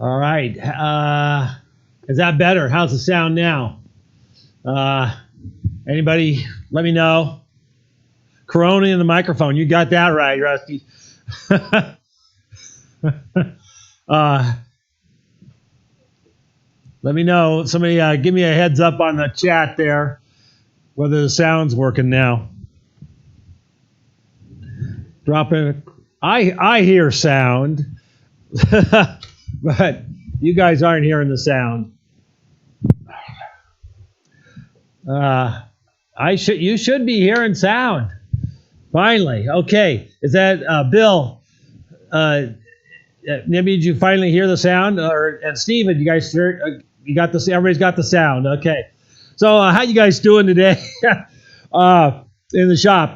All right. Is that better? How's the sound now? Anybody let me know? Corona in the microphone. You got that right, Rusty. Let me know. Somebody give me a heads up on the chat there whether the sound's working now. Drop in. I hear sound, but you guys aren't hearing the sound. You should be hearing sound. Finally, okay. Is that Bill? Maybe did you finally hear the sound? And Steven, you guys heard? You got this? Everybody's got the sound. Okay. So how you guys doing today? In the shop.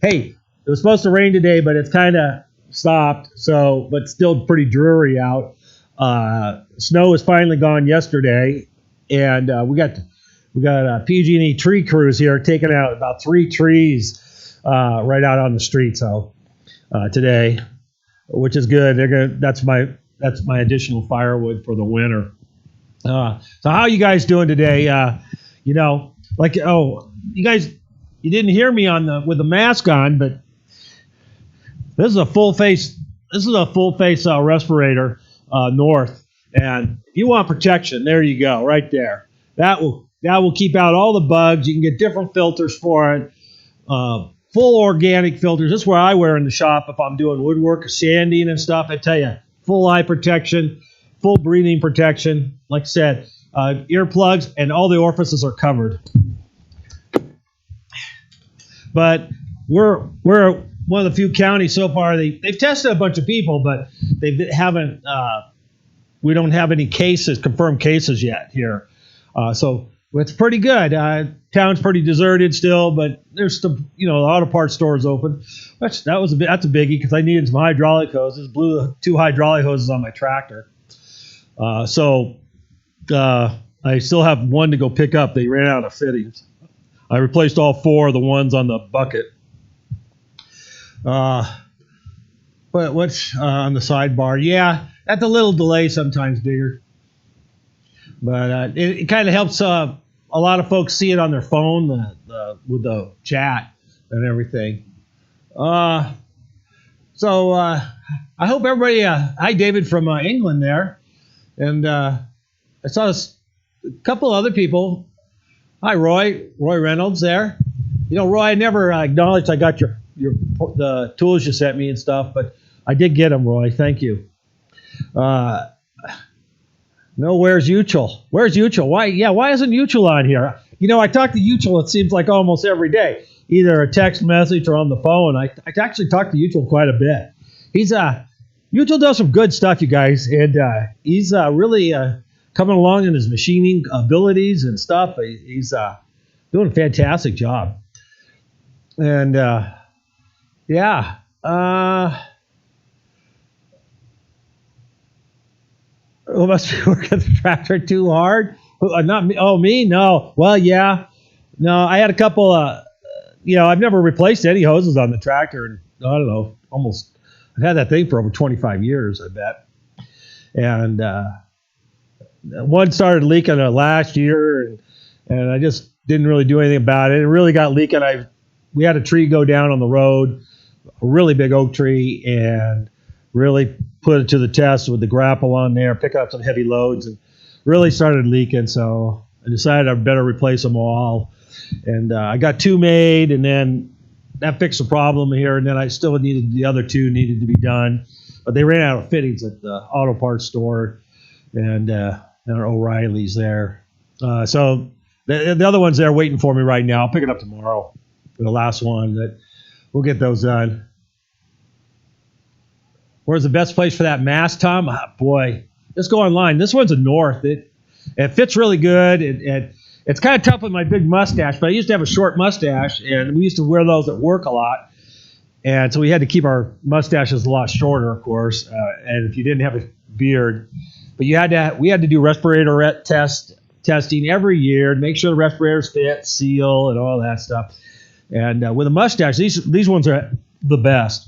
Hey, it was supposed to rain today, but it's kind of stopped. But still pretty dreary out. Snow was finally gone yesterday, and we got PG&E tree crews here taking out about 3 trees right out on the street. So today, which is good. That's my additional firewood for the winter. So how are you guys doing today? You guys, you didn't hear me with the mask on, but this is a full face respirator north, and if you want protection, there you go, right there. That will keep out all the bugs. You can get different filters for it. Full organic filters. This is where I wear in the shop if I'm doing woodwork or sanding and stuff. I tell you, full eye protection, full breathing protection. Like I said, earplugs and all the orifices are covered. But we're one of the few counties so far. They've tested a bunch of people, but they haven't. We don't have any confirmed cases yet here. So it's pretty good. Town's pretty deserted still, but there's still, the auto parts stores open. That's a biggie because I needed some hydraulic hoses. Blew 2 hydraulic hoses on my tractor. So I still have 1 to go pick up. They ran out of fittings. I replaced all 4 of the ones on the bucket. But what's on the sidebar? Yeah, that's a little delay sometimes, Digger. But it kind of helps a lot of folks see it on their phone with the chat and everything. So I hope everybody. Hi, David from England there, and I saw a couple other people. Hi, Roy Reynolds there. Roy, I never acknowledged I got the tools you sent me and stuff, but I did get them, Roy. Thank you. No, where's Uchel? Where's Uchel? Why isn't Uchel on here? I talk to Uchel, it seems like almost every day, either a text message or on the phone. I actually talk to Uchel quite a bit. Uchel does some good stuff, you guys, and he's really coming along in his machining abilities and stuff. He's doing a fantastic job. And who must be working the tractor too hard? Not me. Oh, me? No. Well, yeah. No, I had a couple. I've never replaced any hoses on the tractor. And I don't know. I've had that thing for over 25 years, I bet. And one started leaking last year, and I just didn't really do anything about it. It really got leaking. We had a tree go down on the road, a really big oak tree, and really put it to the test with the grapple on there, picking up some heavy loads, and really started leaking. So I decided I better replace them all. And I got 2 made, and then that fixed the problem here. And then I still needed the other 2 needed to be done, but they ran out of fittings at the auto parts store and O'Reilly's there. So the other one's there waiting for me right now. I'll pick it up tomorrow for the last one. We'll get those done. Where's the best place for that mask, Tom? Boy, just go online. This one's a north. It fits really good. It's kind of tough with my big mustache, but I used to have a short mustache, and we used to wear those at work a lot. And so we had to keep our mustaches a lot shorter, of course. And if you didn't have a beard, but we had to do respirator testing every year to make sure the respirators fit, seal, and all that stuff. And with a mustache, these ones are the best.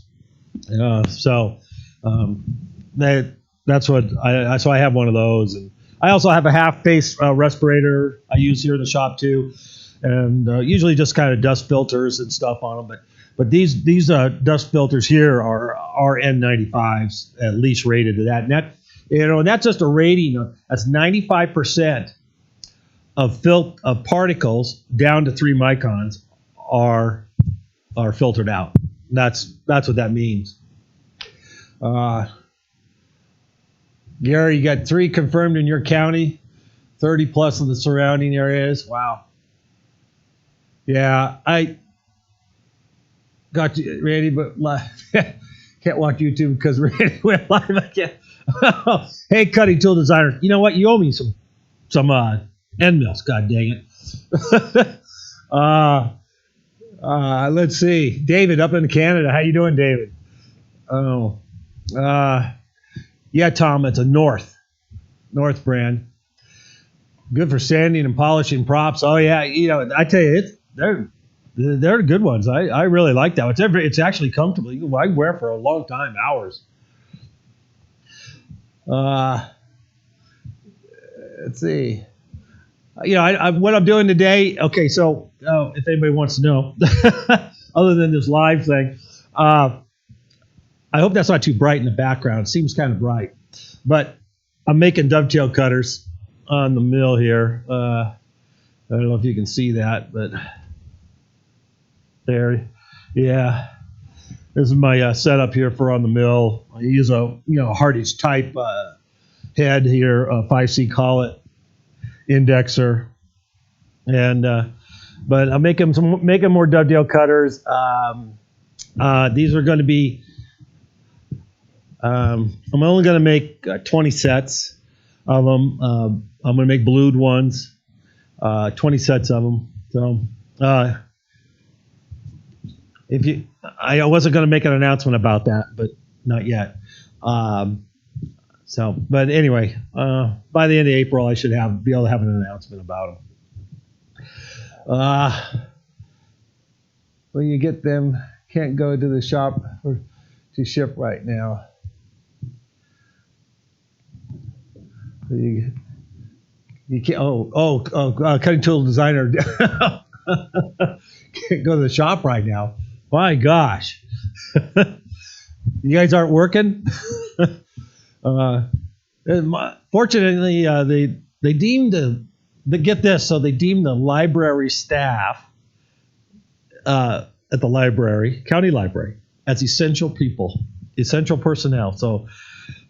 that's what so I have one of those, and I also have a half face respirator I use here in the shop too, and usually just kind of dust filters and stuff on them. But these dust filters here are N95s, at least rated to that. And that, and that's just a rating that's 95% of particles down to 3 microns are filtered out. That's what that means. Gary, you got 3 confirmed in your county, 30 plus in the surrounding areas. Wow. Yeah, I got you, Randy, but can't watch YouTube because Randy went live again. Hey, cutting tool designer, you know what? You owe me some end mills. God dang it. Let's see, David up in Canada. How you doing, David? Oh, yeah, Tom. It's a North brand. Good for sanding and polishing props. Oh yeah, I tell you, they're the good ones. I really like that. It's actually comfortable. I can wear it for a long time, hours. Let's see. What I'm doing today. Okay, so if anybody wants to know, other than this live thing, I hope that's not too bright in the background. It seems kind of bright, but I'm making dovetail cutters on the mill here. I don't know if you can see that, but there, yeah. This is my setup here for on the mill. I use a Hardy's type head here, a 5C collet indexer, and but I'm making more dovetail cutters. These are going to be. I'm only going to make 20 sets of them. I'm going to make blued ones, 20 sets of them. So I wasn't going to make an announcement about that, but not yet. But anyway, by the end of April, I should be able to have an announcement about them. When you get them, can't go to the shop to ship right now. You can't. Cutting tool designer can't go to the shop right now. My gosh, you guys aren't working. Fortunately, they deemed get this. So they deemed the library staff at the library, county library, as essential personnel. So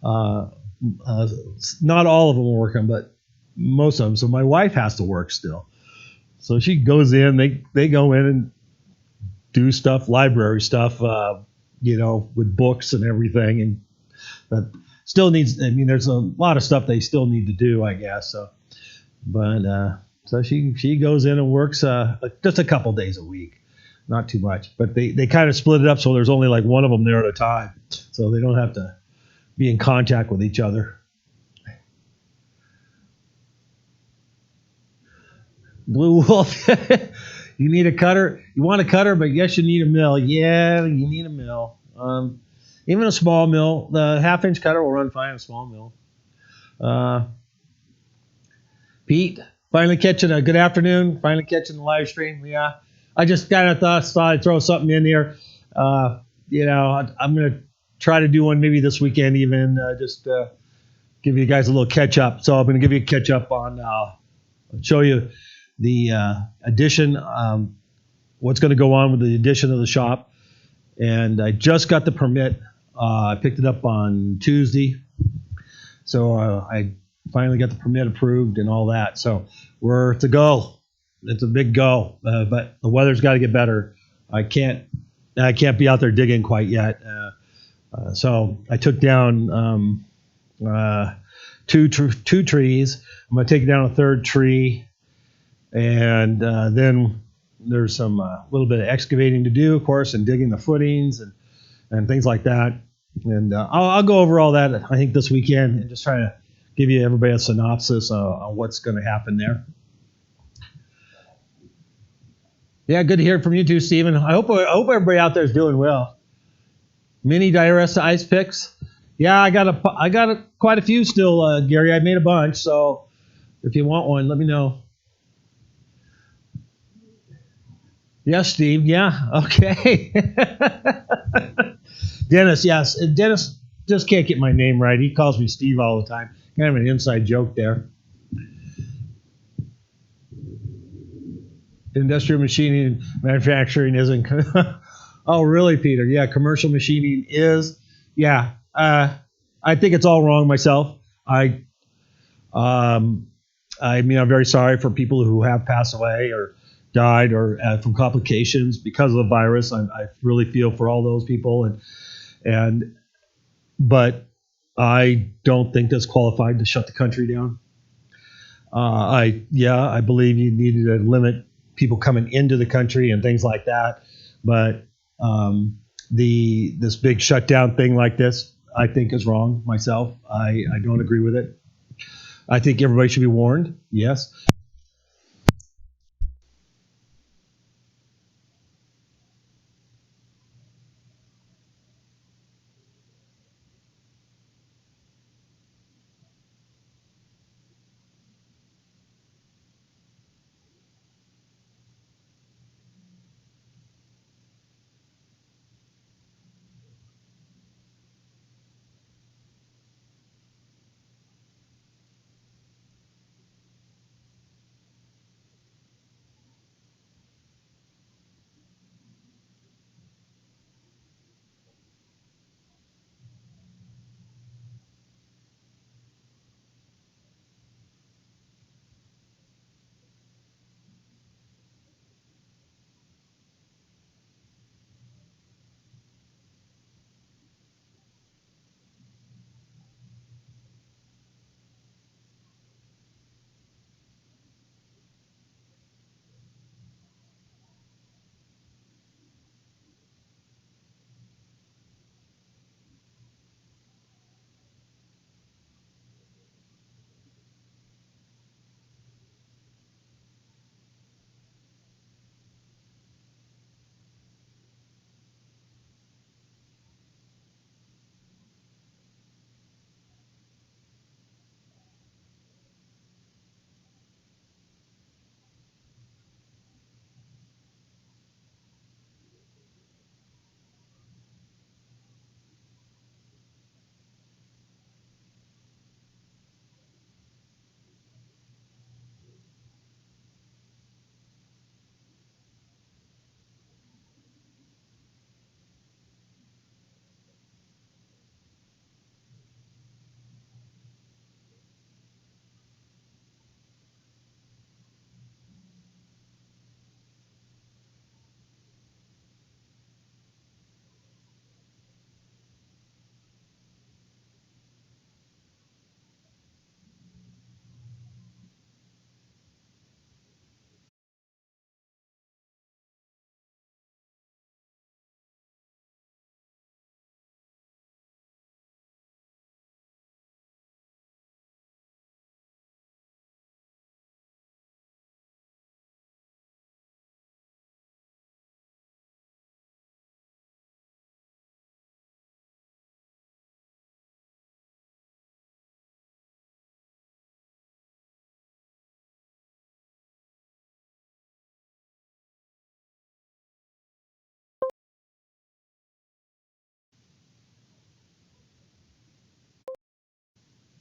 not all of them are working, but most of them. So my wife has to work still. So she goes in. They go in and do stuff, library stuff, with books and everything, and that still needs. I mean, there's a lot of stuff they still need to do, I guess. So, but so she goes in and works just a couple days a week, not too much. But they kind of split it up so there's only like one of them there at a time, so they don't have to be in contact with each other. Blue Wolf, you need a cutter. You want a cutter, but yes, you need a mill. Yeah, you need a mill. Even a small mill, the 1/2-inch cutter will run fine in a small mill. Pete, finally catching a good afternoon. Finally catching the live stream. Yeah, I just kind of thought I'd throw something in here. I'm gonna try to do one maybe this weekend, even just give you guys a little catch up. So I'm gonna give you a catch up on. Show you the addition, what's going to go on with the addition of the shop. And I just got the permit. I picked it up on Tuesday. So I finally got the permit approved and all that. So we're to go. It's a big go. But the weather's got to get better. I can't be out there digging quite yet. So I took down two trees. I'm going to take down a third tree. And then there's some little bit of excavating to do, of course, and digging the footings and things like that. And I'll go over all that, I think, this weekend and just try to give you everybody a synopsis on what's going to happen there. Yeah, good to hear from you too, Stephen. I hope everybody out there is doing well. Mini Diarrhea ice picks. Yeah, I got quite a few still, Gary. I made a bunch, so if you want one, let me know. Yes, Steve. Yeah. Okay. Dennis. Yes, Dennis just can't get my name right. He calls me Steve all the time. Kind of an inside joke there. Industrial machining and manufacturing isn't. Oh, really, Peter? Yeah, commercial machining is. Yeah. I think it's all wrong myself. Um, I mean, I'm very sorry for people who have passed away or died or from complications because of the virus. I really feel for all those people, and but I don't think that's qualified to shut the country down. I believe you needed to limit people coming into the country and things like that, but this big shutdown thing like this, I think is wrong myself. I don't agree with it. I think everybody should be warned. Yes.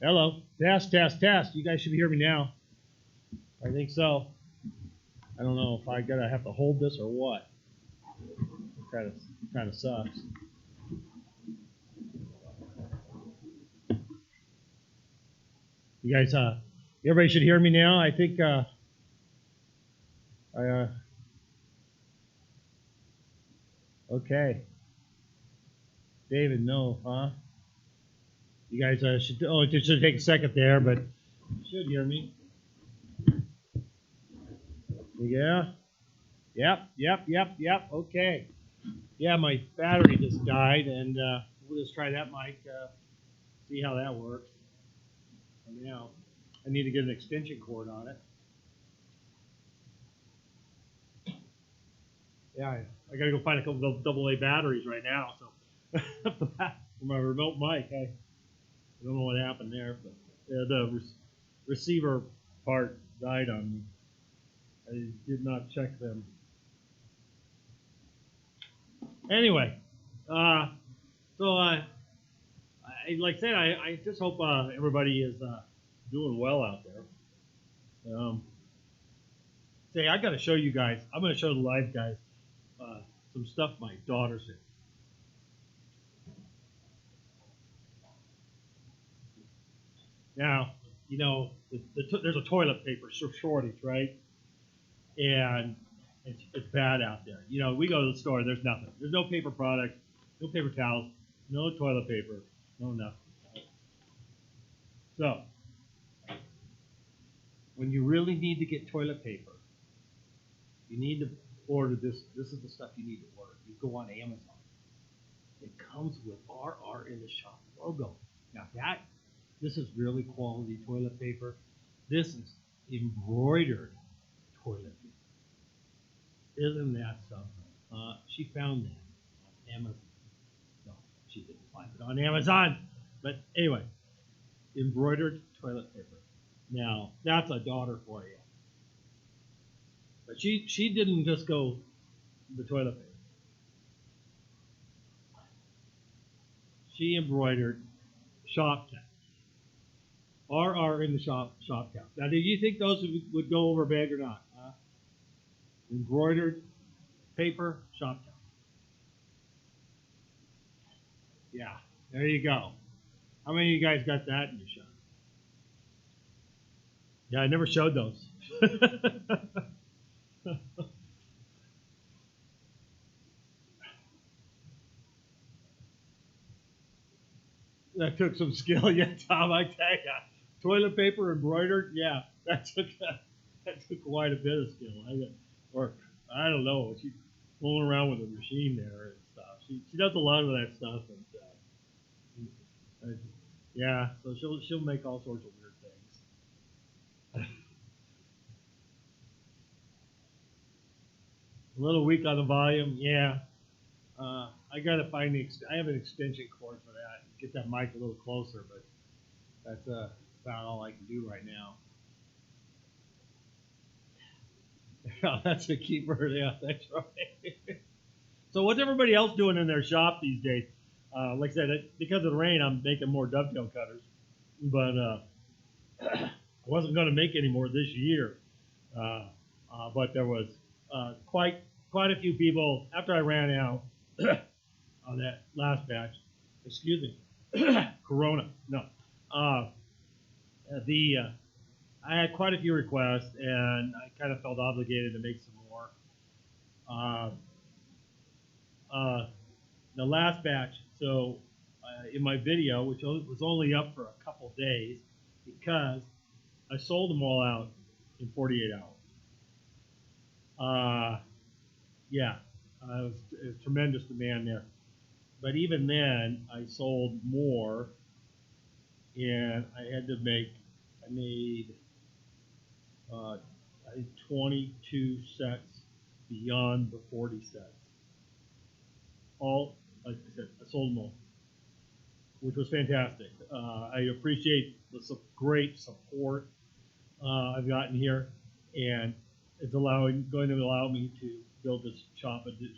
Hello. Test, test, test. You guys should hear me now. I think so. I don't know if I gotta have to hold this or what. Kind of sucks. You guys, everybody should hear me now. I think I okay. David, no, huh? You guys should. Oh, it should take a second there, but you should hear me. Yeah. Yep. Okay. Yeah, my battery just died, and we'll just try that mic. See how that works. And now, I need to get an extension cord on it. Yeah, I gotta go find a couple of AA batteries right now. So for my remote mic, I don't know what happened there, but the receiver part died on me. I did not check them. Anyway, so like I said, I just hope everybody is doing well out there. Say, I got to show you guys. I'm going to show the live guys some stuff my daughter's in. Now, you know, there's a toilet paper shortage, right? And it's bad out there. You know, we go to the store, there's nothing. There's no paper products, no paper towels, no toilet paper, no nothing. So, when you really need to get toilet paper, you need to order this. This is the stuff you need to order. You go on Amazon. It comes with RR in the shop logo. Now this is really quality toilet paper. This is embroidered toilet paper. Isn't that something? She found that on Amazon. No, she didn't find it on Amazon. But anyway, embroidered toilet paper. Now, that's a daughter for you. But she didn't just go the toilet paper. She embroidered shop caps. RR in the shop caps. Now, do you think those would go over big or not? Embroidered paper shop cap. Yeah, there you go. How many of you guys got that in your shop? Yeah, I never showed those. That took some skill, yeah, Tom. I tell you, toilet paper embroidered, yeah, that took quite a bit of skill. I don't know, she's fooling around with a machine there and stuff. She does a lot of that stuff, and yeah, so she'll make all sorts of weird things. A little weak on the volume, yeah. I gotta find I have an extension cord for that. Get that mic a little closer, but that's about all I can do right now. Oh, that's a keeper. Yeah, that's right. So what's everybody else doing in their shop these days? Like I said, because of the rain, I'm making more dovetail cutters, but I wasn't going to make any more this year. But there was quite a few people after I ran out on that last batch. Excuse me, Corona. No, I had quite a few requests, and I kind of felt obligated to make some more. The last batch, so in my video, which was only up for a couple days, because I sold them all out in 48 hours. Yeah, it was tremendous demand there. But even then, I sold more, and I made 22 sets beyond the 40 sets. All, like I said, I sold them all, which was fantastic. I appreciate the great support I've gotten here, and it's going to allow me to build this shop edition.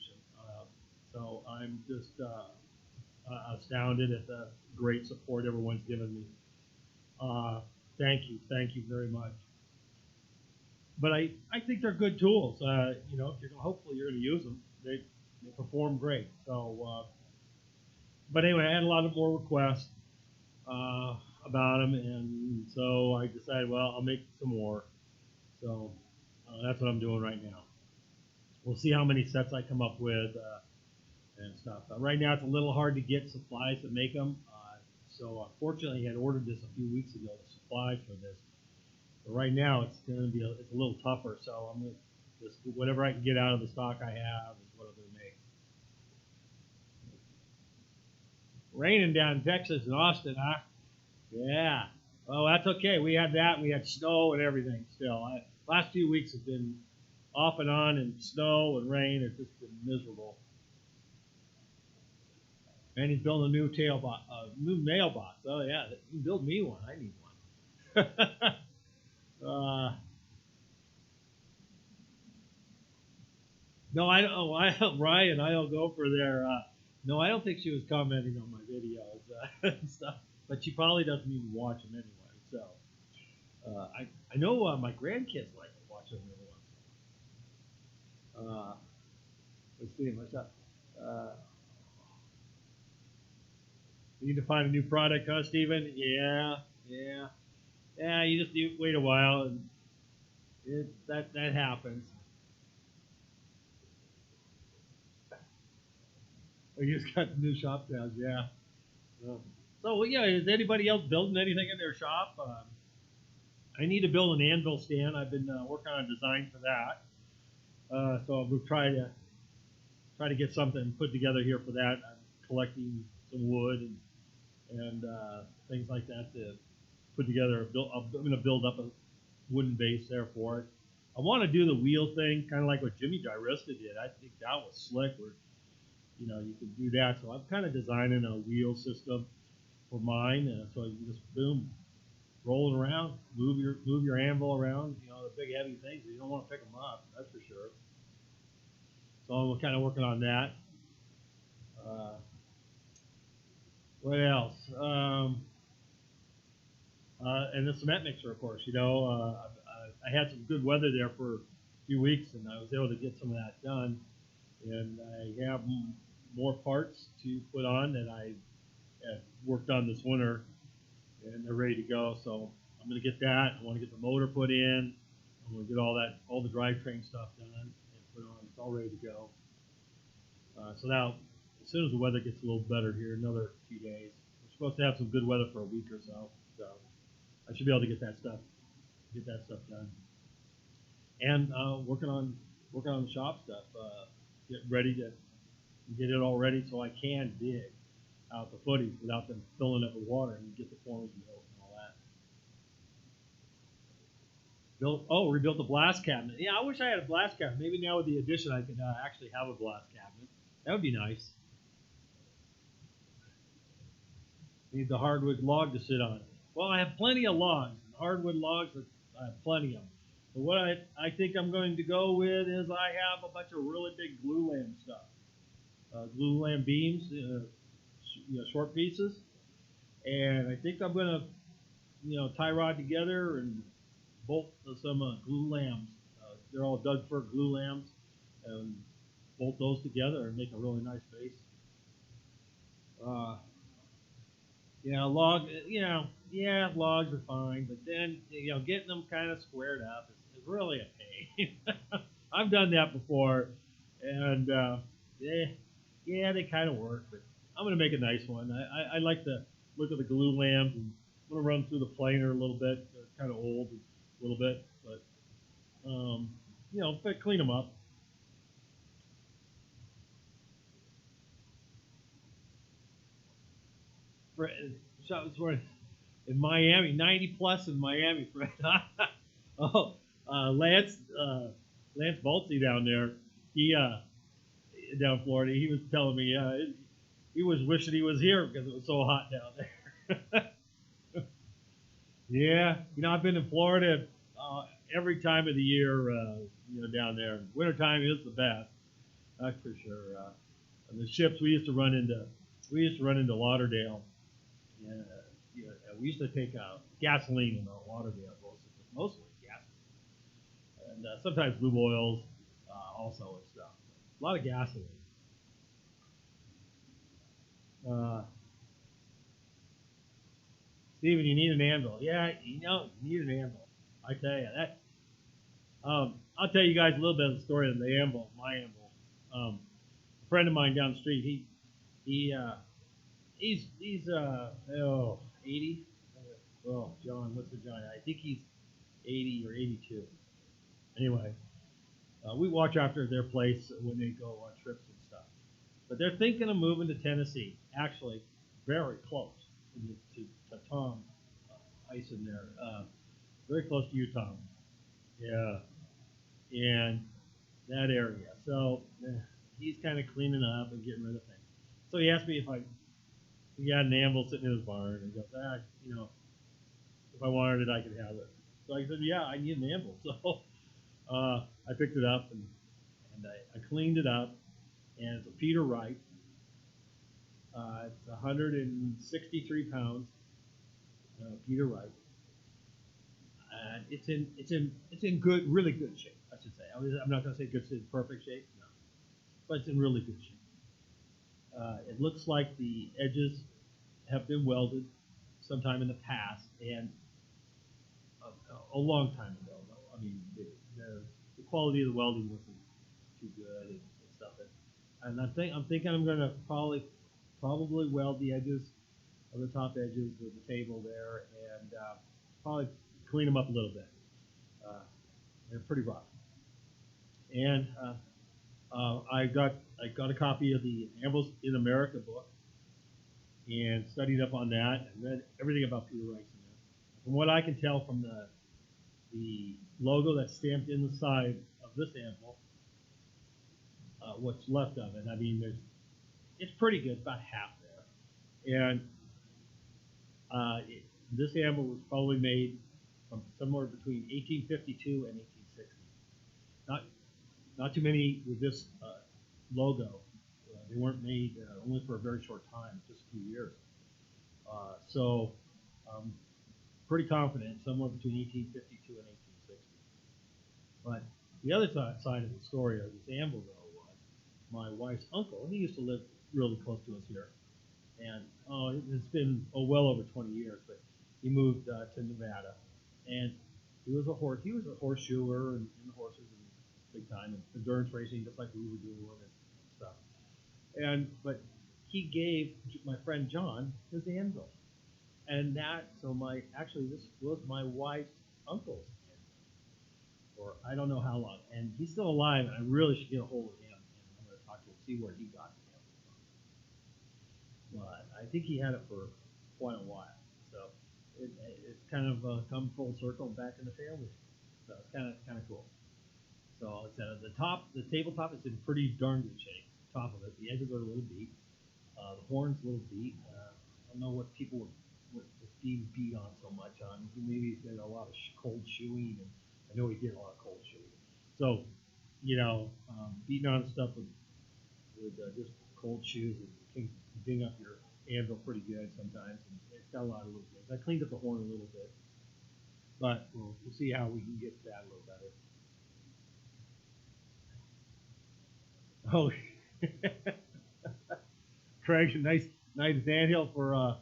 So I'm just astounded at the great support everyone's given me. Thank you very much. But I think they're good tools. You know, hopefully you're going to use them. They perform great. So, but anyway, I had a lot of more requests about them, and so I decided, well, I'll make some more. So that's what I'm doing right now. We'll see how many sets I come up with and stuff. Right now, it's a little hard to get supplies to make them. So unfortunately, I had ordered this a few weeks ago, the supplies for this. But right now, it's going to be it's a little tougher. So I'm going to just whatever I can get out of the stock I have is what I'm going to make. Raining down in Texas and Austin, huh? Yeah. Well, that's okay. We had that. We had snow and everything still. Last few weeks have been off and on, and snow and rain. It's just been miserable. And he's building a new new mailbox. Oh yeah, you can build me one. I need one. No, I don't. Oh, Ryan, I don't go for their. No, I don't think she was commenting on my videos and stuff. But she probably doesn't even watch them anyway. So I know my grandkids like to watch them every once in a while. Let's see myself. Uh, you need to find a new product, huh, Steven? Yeah, yeah, yeah. You just need to wait a while, and that happens. You just got the new shop tabs, yeah. So well, yeah, is anybody else building anything in their shop? I need to build an anvil stand. I've been working on a design for that. So we'll try to get something put together here for that. I'm collecting some wood and things like that to put together. I'm going to build up a wooden base there for it. I want to do the wheel thing, kind of like what Jimmy Dirista did. I think that was slick. Where you can do that. So I'm kind of designing a wheel system for mine. So you just boom, rolling around, move your anvil around. The big heavy things. You don't want to pick them up. That's for sure. So I'm kind of working on that. Uh, what else? And the cement mixer, of course. I had some good weather there for a few weeks, and I was able to get some of that done. And I have more parts to put on that I had worked on this winter, and they're ready to go. So I'm going to get that. I want to get the motor put in. I'm going to get all the drivetrain stuff done and put on. It's all ready to go. So now, as soon as the weather gets a little better here, another few days, we're supposed to have some good weather for a week or so. So I should be able to get that stuff done. And working on the shop stuff, getting ready to get it all ready so I can dig out the footies without them filling up with water and get the forms built and all that. Rebuilt the blast cabinet. Yeah, I wish I had a blast cabinet. Maybe now with the addition I could actually have a blast cabinet. That would be nice. Need the hardwood log to sit on. Well, I have plenty of logs. Hardwood logs, I have plenty of them. But what I think I'm going to go with is I have a bunch of really big glue lamb stuff. Glue lamb beams, short pieces. And I think I'm going to, tie rod together and bolt some glue lambs. They're all Doug fir glue lambs. And bolt those together and make a really nice base. Logs are fine, but then getting them kind of squared up is really a pain. I've done that before, and they kind of work, but I'm gonna make a nice one. I like to look at the glue lambs, and I'm gonna run through the planer a little bit. They're kind of old, a little bit, but but clean them up. In Miami, 90 plus in Miami, Fred. Lance Baltzy down there, he down in Florida, he was telling me he was wishing he was here because it was so hot down there. Yeah, I've been in Florida every time of the year, down there. Wintertime is the best, that's for sure. And the ships we used to run into Lauderdale. Yeah, we used to take gasoline in Lauderdale, mostly gasoline, and sometimes lube oils also and stuff. A lot of gasoline. Steven, you need an anvil. Yeah, you need an anvil. I tell you that. I'll tell you guys a little bit of the story of the anvil, my anvil. A friend of mine down the street, he's 80. Oh, John, what's the John? I think he's 80 or 82. Anyway, we watch after their place when they go on trips and stuff. But they're thinking of moving to Tennessee. Actually, very close to Tom Ison there. Very close to you, Tom. Yeah, and that area. So he's kind of cleaning up and getting rid of things. So he asked me if I he had an anvil sitting in his barn, and he goes, you know, if I wanted it, I could have it. So I said, yeah, I need an anvil. So I picked it up, and I cleaned it up, and it's a Peter Wright. It's 163 pounds, Peter Wright. And it's in good, really good shape, I should say. I'm not going to say good shape, perfect shape, no, but it's in really good shape. It looks like the edges have been welded sometime in the past, and a long time ago, though. I mean, the quality of the welding wasn't too good and stuff. And I'm thinking I'm going to probably weld the edges of the top edges of the table there, and probably clean them up a little bit. They're pretty rough. And I got a copy of the Anvils in America book and studied up on that and read everything about Peter Wright in there. From what I can tell from the logo that's stamped in the side of this anvil, what's left of it, I mean, it's pretty good, about half there. And this anvil was probably made from somewhere between 1852 and 1860. Not too many with this logo. They weren't made only for a very short time, just a few years. So pretty confident, somewhere between 1852 and 1860. But the other side of the story of this anvil, though, was my wife's uncle. He used to live really close to us here. And it's been well over 20 years, but he moved to Nevada, and he was a horseshoer and in the horses and big time and endurance racing, just like we were doing and stuff. But he gave my friend John his anvil, and this was my wife's uncle's anvil for I don't know how long, and he's still alive, and I really should get a hold of him, and I'm going to talk to him, see where he got the anvil from. But I think he had it for quite a while, so it's kind of come full circle back in the family. So it's kind of cool. So it's the tabletop is in pretty darn good shape. The top of it, the edges are a little beat, the horn's a little beat. I don't know what people were being beat on so much on. Maybe he did a lot of cold shoeing, and I know he did a lot of cold shoeing. So beating on stuff with just cold shoes and can ding up your anvil pretty good sometimes. And it's got a lot of little things. I cleaned up the horn a little bit, but we'll see how we can get that a little better. Oh, Craig, nice anthill for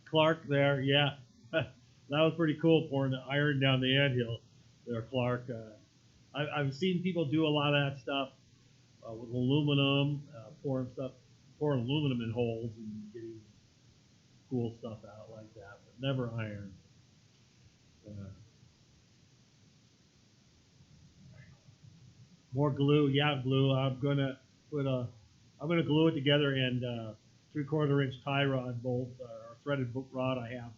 Clark there. Yeah, that was pretty cool, pouring the iron down the anthill there, Clark. I've seen people do a lot of that stuff with aluminum, pouring aluminum in holes and getting cool stuff out like that, but never iron. More glue, yeah, glue. I'm gonna glue it together, and 3/4 inch tie rod bolt or threaded rod I have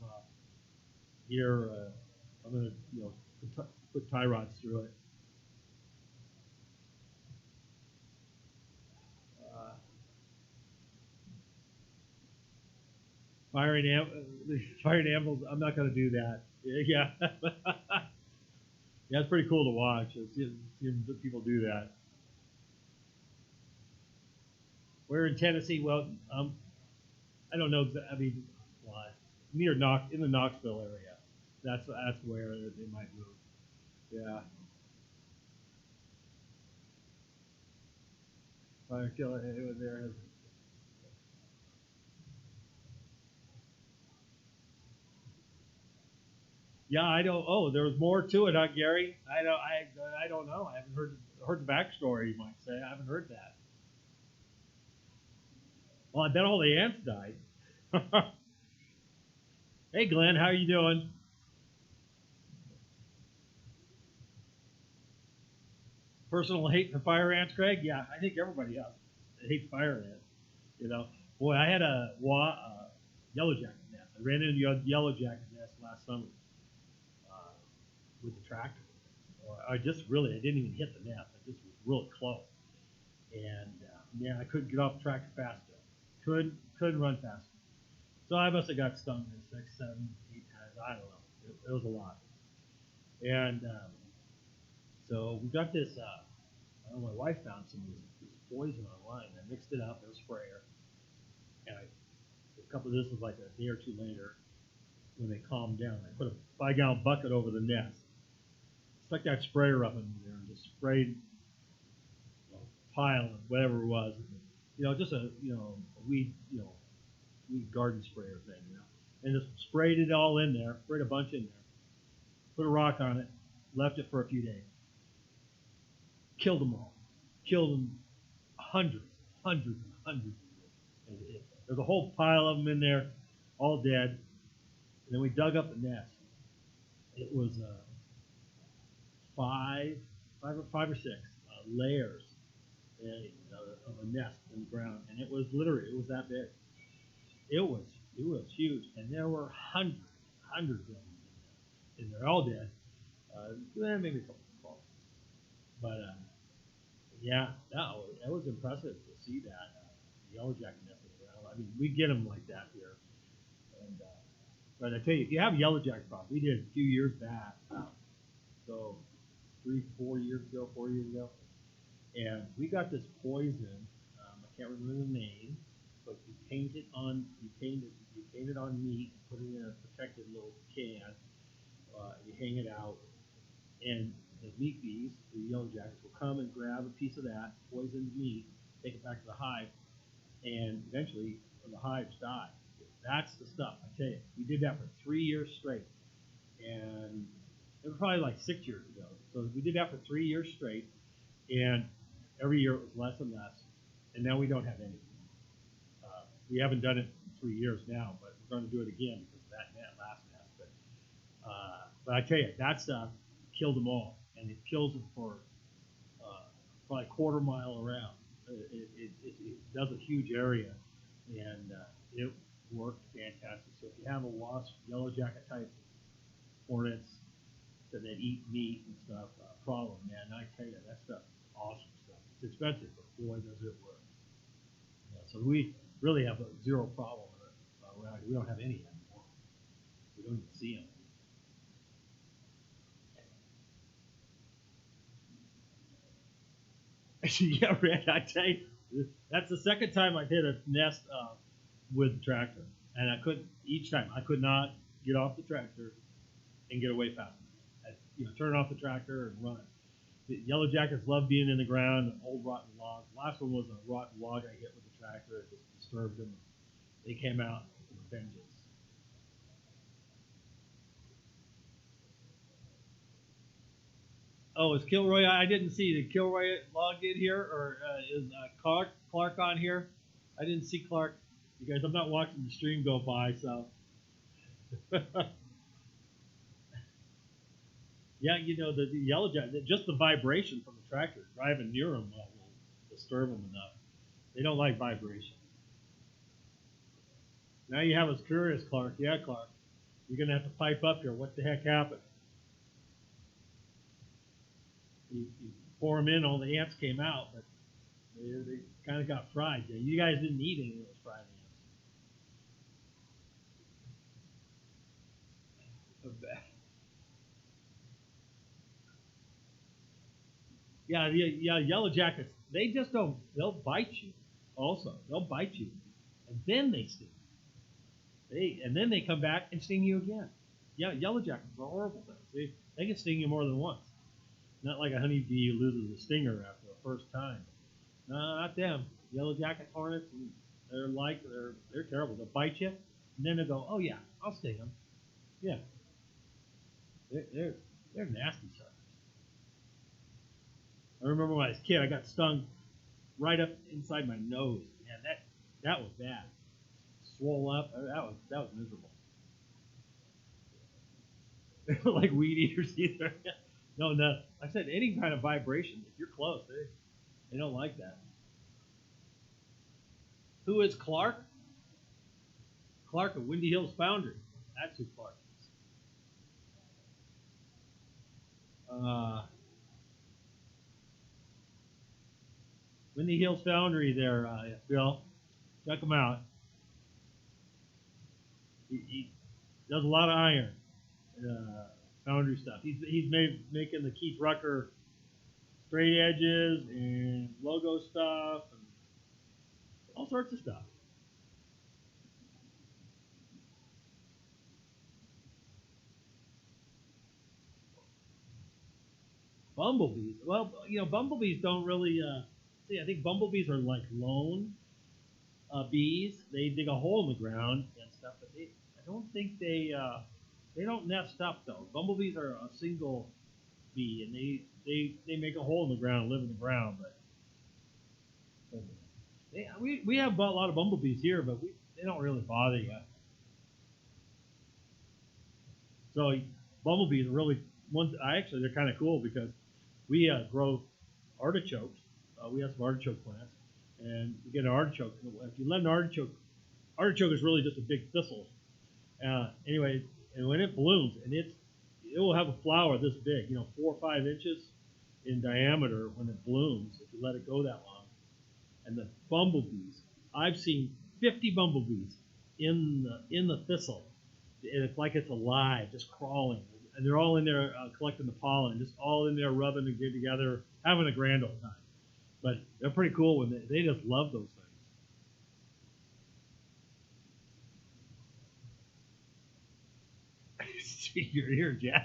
here. I'm gonna put tie rods through it. Firing anvils. I'm not gonna do that. Yeah, yeah, it's pretty cool to watch. Seeing people do that. We're in Tennessee. Well, I don't know. I mean, near in the Knoxville area. That's where they might move. Yeah. Fire killer there. Yeah, I don't. Oh, there was more to it, huh, Gary? I don't know. I haven't heard the backstory. You might say I haven't heard that. Well, I bet all the ants died. Hey, Glenn, how are you doing? Personal hate for fire ants, Craig? Yeah, I think everybody hates fire ants. Boy, I had a yellowjacket nest. I ran into a yellowjacket nest last summer with the tractor. I didn't even hit the nest. I just was really close, and I couldn't get off the tractor fast enough. Couldn't run fast enough. So I must have got stung 6, 7, 8 times. I don't know. It was a lot. And so we got this. I don't know, my wife found some of this poison online. I mixed it up in a sprayer. And a couple of this was like a day or two later when they calmed down. I put a 5-gallon bucket over the nest. Stuck that sprayer up in there and just sprayed a pile of whatever it was. Just a weed weed garden sprayer thing, and just sprayed it all in there. Sprayed a bunch in there. Put a rock on it. Left it for a few days. Killed them all. Killed them hundreds. There's a whole pile of them in there, all dead. And then we dug up the nest. It was five or six layers of a nest in the ground, and it was that big. It was huge, and there were hundreds of them in there, all dead. Maybe a couple falls, but yeah, that was impressive to see that yellowjacket nest in the ground. I mean, we get them like that here, and but I tell you, if you have a yellowjacket problem, we did a few years back, so 4 years ago, and we got this poison. I can't remember the name, but you paint it on meat, put it in a protected little can, you hang it out, and the meat bees, the yellowjackets, will come and grab a piece of that poisoned meat, take it back to the hive, and eventually the hives die. That's the stuff, I tell you. We did that for 3 years straight, and it was probably like 6 years ago. So we did that for 3 years straight, and every year it was less and less, and now we don't have any. We haven't done it in 3 years now, but we're going to do it again because of that last nest. But I tell you, that stuff killed them all, and it kills them for probably a quarter mile around. It does a huge area, and it worked fantastic. So if you have a wasp, yellowjacket type hornets that eat meat and stuff, problem, man, I tell you, that stuff is awesome stuff. It's expensive, but boy, does it work. Yeah, so we really have a zero problem with it. We don't have any anymore. We don't even see them. Yeah, Red, I tell you, that's the second time I've hit a nest with the tractor, and I could not get off the tractor and get away fast enough. Turn off the tractor and run. The yellowjackets love being in the ground, old rotten logs. The last one was a rotten log I hit with the tractor. It just disturbed them. They came out with a vengeance. Oh, is Kilroy? I didn't see. Did Kilroy log in here, or is Clark on here? I didn't see Clark. You guys, I'm not watching the stream go by, so. Yeah, the yellowjacket, just the vibration from the tractor driving near them will disturb them enough. They don't like vibration. Now you have us curious, Clark. Yeah, Clark. You're going to have to pipe up here. What the heck happened? You pour them in, all the ants came out, but they kind of got fried. You guys didn't eat any of those fried ants. Yeah, yellow jackets. They just don't. They'll bite you. Also, they'll bite you, and then they sting. And then they come back and sting you again. Yeah, yellow jackets are horrible things. They can sting you more than once. Not like a honeybee who loses a stinger after the first time. No, not them. Yellow jacket hornets, they're terrible. They'll bite you, and then they'll go, oh yeah, I'll sting them. Yeah, they're nasty suckers. I remember when I was a kid, I got stung right up inside my nose. Man, that was bad. Swole up. That was miserable. They don't like weed eaters either. No. I said any kind of vibration. If you're close, they don't like that. Who is Clark? Clark of Windy Hills Foundry. That's who Clark is. Windy Hills Foundry there, Bill. Check them out. He does a lot of iron, foundry stuff. He's making the Keith Rucker straight edges and logo stuff and all sorts of stuff. Bumblebees. Well, bumblebees don't really. See, I think bumblebees are like lone bees. They dig a hole in the ground and stuff, but I don't think they don't nest up though. Bumblebees are a single bee, and they make a hole in the ground, live in the ground. But we have a lot of bumblebees here, but they don't really bother you. So bumblebees are really actually they're kind of cool because we grow artichokes. We have some artichoke plants, and we get an artichoke. If you let an artichoke is really just a big thistle. Anyway, and when it blooms, and it will have a flower this big, 4 or 5 inches in diameter when it blooms, if you let it go that long. And the bumblebees, I've seen 50 bumblebees in the thistle. And it's like it's alive, just crawling. And they're all in there collecting the pollen, just all in there rubbing and getting together, having a grand old time. But they're pretty cool when they just love those things. Speak your ears, yeah.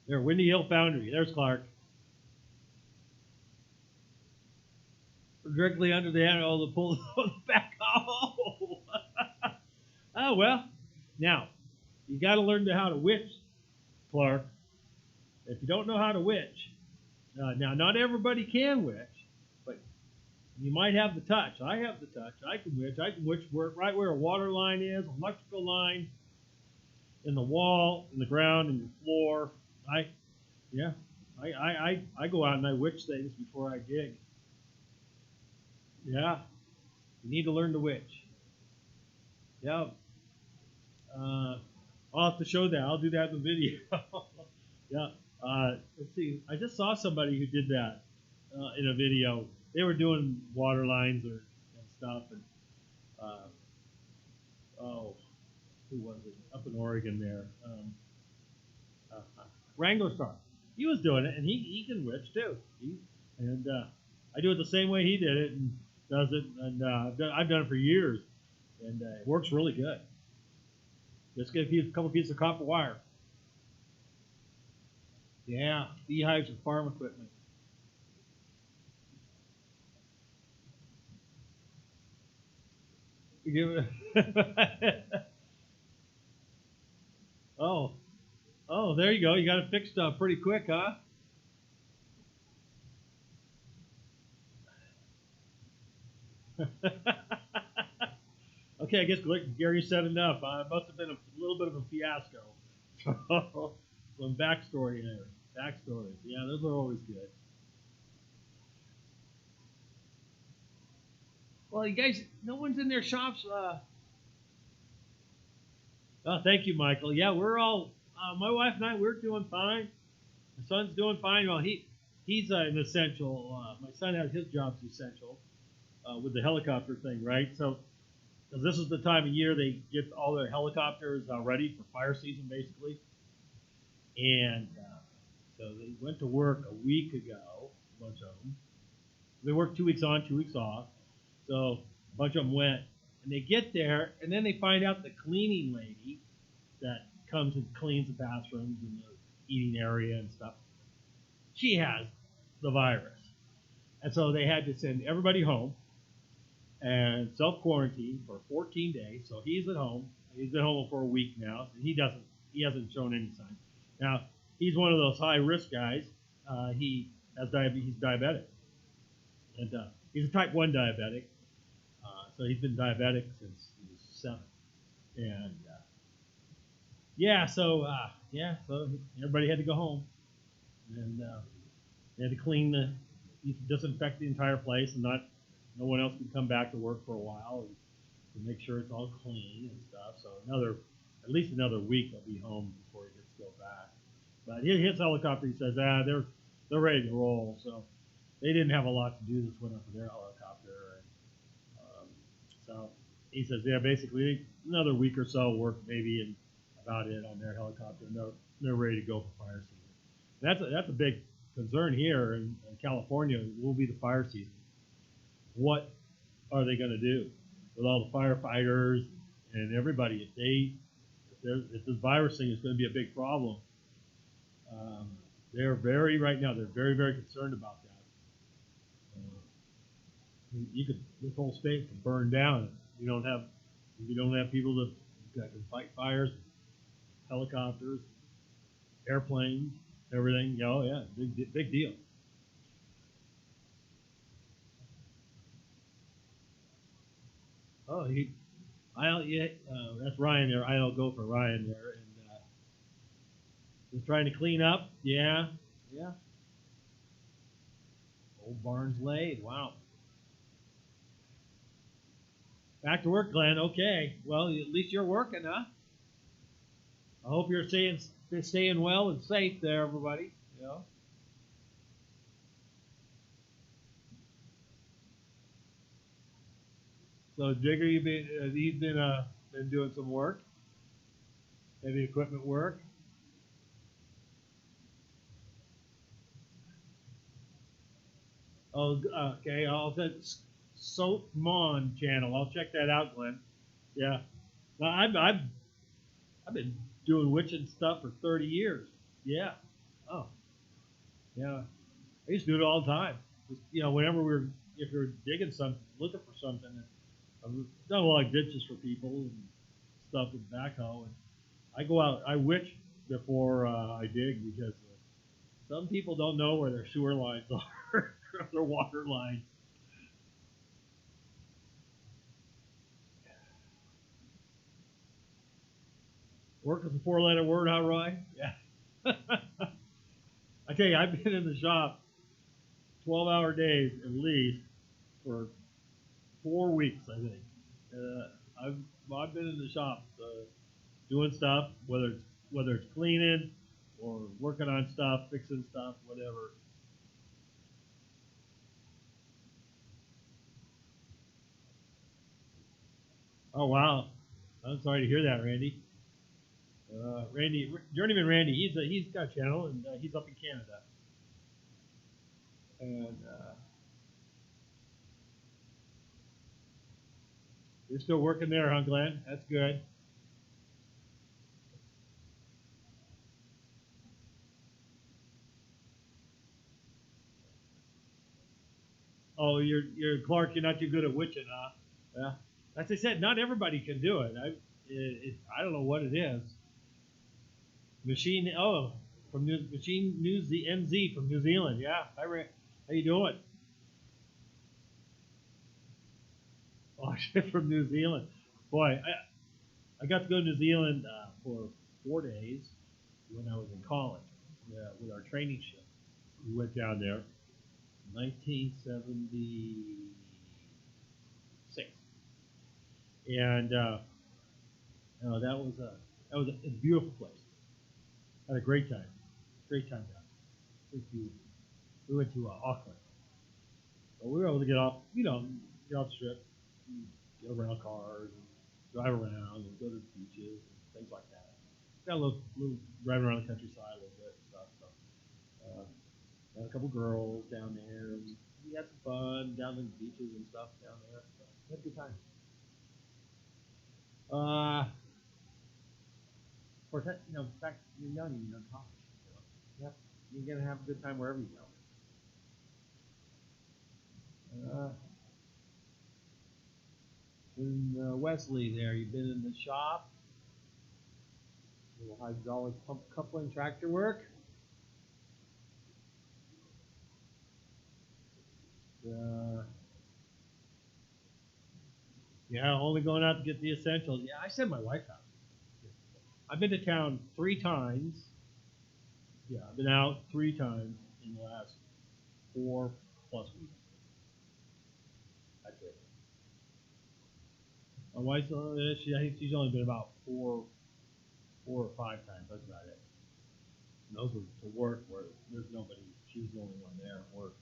There, Windy Hill Foundry. There's Clark. Directly under the handle, the pull back. Oh, oh well. Now, you got to learn how to witch, Clark. If you don't know how to witch, now not everybody can witch, but you might have the touch. I have the touch. I can witch. I can witch right where a water line is, electrical line, in the wall, in the ground, in your floor. I go out and I witch things before I dig. Yeah, you need to learn to witch. Yeah. I'll have to show that. I'll do that in the video. Yeah. Let's see. I just saw somebody who did that in a video. They were doing water lines and stuff. And who was it? Up in Oregon there. Rango Star. He was doing it, and he can witch too. I do it the same way he did it and does it. And I've done it for years, and it works really good. Just get a couple pieces of copper wire. Yeah, beehives and farm equipment. Oh, there you go. You got it fixed up pretty quick, huh? Okay, I guess Gary said enough. It must have been a little bit of a fiasco. Some backstory there. Backstories. Yeah, those are always good. Well, you guys, no one's in their shops. Oh, thank you, Michael. Yeah, we're all, my wife and I, we're doing fine. My son's doing fine. Well, he's an essential. My son has his job's essential with the helicopter thing, right? So, because this is the time of year they get all their helicopters ready for fire season, basically. And so they went to work a week ago, a bunch of them. They worked 2 weeks on, 2 weeks off. So a bunch of them went. And they get there, and then they find out the cleaning lady that comes and cleans the bathrooms and the eating area and stuff, she has the virus. And so they had to send everybody home and self-quarantine for 14 days. So he's at home. He's been home for a week now. And he hasn't shown any signs. Now, he's one of those high-risk guys. He has diabetes. He's diabetic. And he's a type 1 diabetic. So he's been diabetic since he was 7. And so everybody had to go home. And they had to disinfect the entire place, and no one else could come back to work for a while and to make sure it's all clean and stuff. So at least another week they'll be home before he gets to go back. But he hits helicopter. He says, they're ready to roll. So they didn't have a lot to do this winter for their helicopter. And, So he says, yeah, basically another week or so work maybe, and about it on their helicopter, and they're ready to go for fire season. That's a big concern here in California. Will be the fire season. What are they going to do with all the firefighters and everybody? If this virus thing is going to be a big problem, they're very very concerned about that. This whole state could burn down. You don't have people that can fight fires, helicopters, airplanes, everything. Oh yeah, big deal. Oh, that's Ryan there. I'll go for Ryan there, and he's trying to clean up. Yeah, yeah. Old barns laid. Wow. Back to work, Glenn. Okay. Well, at least you're working, huh? I hope you're staying well and safe there, everybody. You know. So Jigger, he's been doing some work, heavy equipment work. Oh, okay. I'll say Soap Mon channel. I'll check that out, Glenn. Yeah. Now, I've been doing witching stuff for 30 years. Yeah. Oh, yeah. I used to do it all the time. Just, whenever if you're digging something, looking for something, I've done a lot of ditches for people and stuff with backhoe. And I go out, I witch before I dig, because some people don't know where their sewer lines are, their water lines. Work is a four-letter word, huh, Roy? Yeah. I tell you, I've been in the shop 12-hour days at least for 4 weeks, I think. I've been in the shop doing stuff, whether it's cleaning or working on stuff, fixing stuff, whatever. Oh wow, I'm sorry to hear that, Randy. Journeyman Randy, he's got a channel, and he's up in Canada, and you're still working there, huh, Glenn? That's good. Oh, you're Clark. You're not too good at witching, huh? Yeah. As I said, not everybody can do it. I don't know what it is. Machine. Oh, Machine News the NZ from New Zealand. Yeah. Hi, Ray. How you doing? Oh, shit, from New Zealand. Boy, I got to go to New Zealand for 4 days when I was in college with our training ship. We went down there, 1976, and that was a beautiful place. Had a great time. Great time down there. We went to Auckland. But we were able to get off the strip, and get around cars, and drive around, and go to the beaches, and things like that. Got a little driving around the countryside a little bit and stuff. So, had a couple girls down there, and we had some fun down the beaches and stuff down there. So, we had a good time. Of course, in fact, you're young and you're in college. Yep, you're gonna have a good time wherever you go. In Wesley, there, you've been in the shop. Little hydraulic pump coupling tractor work. Yeah, only going out to get the essentials. Yeah, I send my wife out. I've been to town 3 times. Yeah, I've been out 3 times in the last 4+ weeks. That's it. My wife's I think she's only been about 4 or 5 times. That's about it. And those were to work where there's nobody. She was the only one there at work.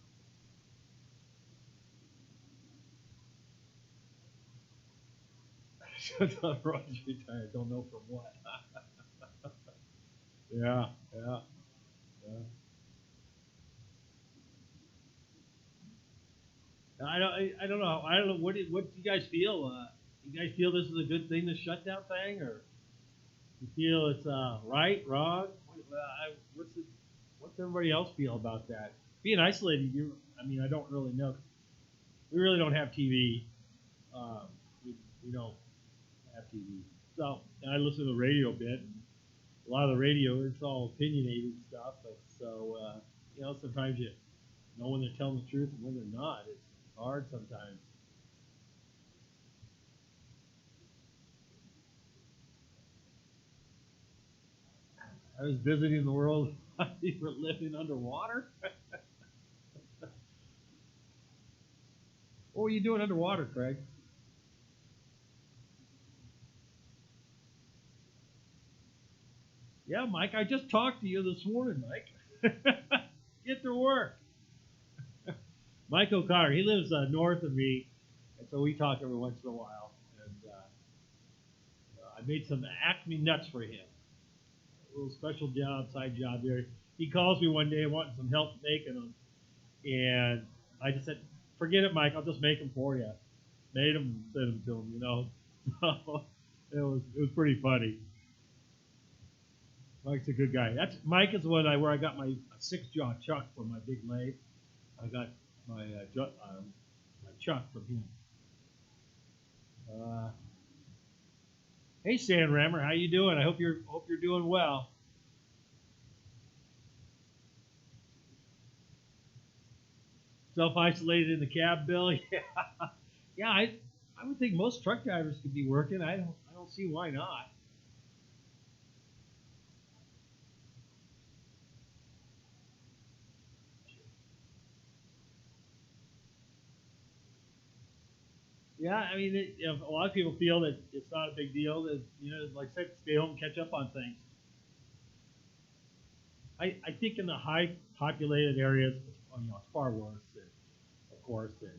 Roger's retired. Don't know from what. Yeah, yeah, yeah. I don't know. I don't know. What do you guys feel? You guys feel this is a good thing, this shutdown thing, or you feel it's right, wrong? What's everybody else feel about that? Being isolated, I mean, I don't really know. We really don't have TV. Um, we don't have TV. So, and I listen to the radio a bit. And a lot of the radio, it's all opinionated stuff. But so, you know, sometimes you know when they're telling the truth and when they're not. It's hard sometimes. I was visiting the world while we were living underwater. What were you doing underwater, Craig? Yeah, Mike, I just talked to you this morning, Mike. Get to work. Mike O'Connor, he lives north of me, and so we talk every once in a while. And I made some Acme nuts for him. A little special job, side job there. He calls me one day wanting some help making them, and I just said, "Forget it, Mike. I'll just make them for you." Made them, sent them to him, you know. So it was pretty funny. Mike's a good guy. That's Mike is where I got my 6-jaw chuck for my big lathe. I got my my chuck from him. Uh, hey, Sand Rammer, how you doing? I hope you're doing well. Self-isolated in the cab, Bill. Yeah, yeah. I would think most truck drivers could be working. I don't see why not. Yeah, I mean, a lot of people feel that it's not a big deal. That you know, like I said, stay home, and catch up on things. I think in the high populated areas, you know, it's far worse, than, of course, than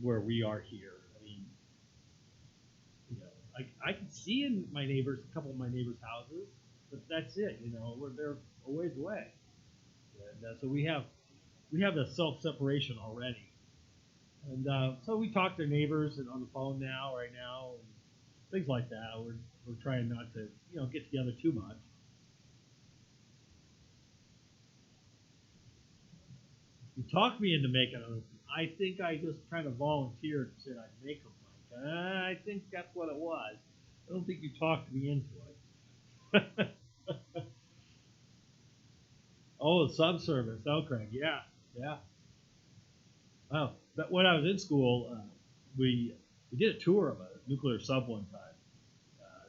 where we are here. I mean, you know, I can see in my neighbors, a couple of my neighbors' houses, but that's it. You know, they're a ways away, and so we have the self separation already, and so we talk to neighbors and on the phone now, right now, and things like that. We're trying not to get together too much. You talked me into making them. I think I just kind of volunteered and said I'd make them. Like, I think that's what it was. I don't think you talked me into it. Oh, the subservice. Oh, Craig. Yeah, yeah. Oh, but when I was in school, we did a tour of a nuclear sub one time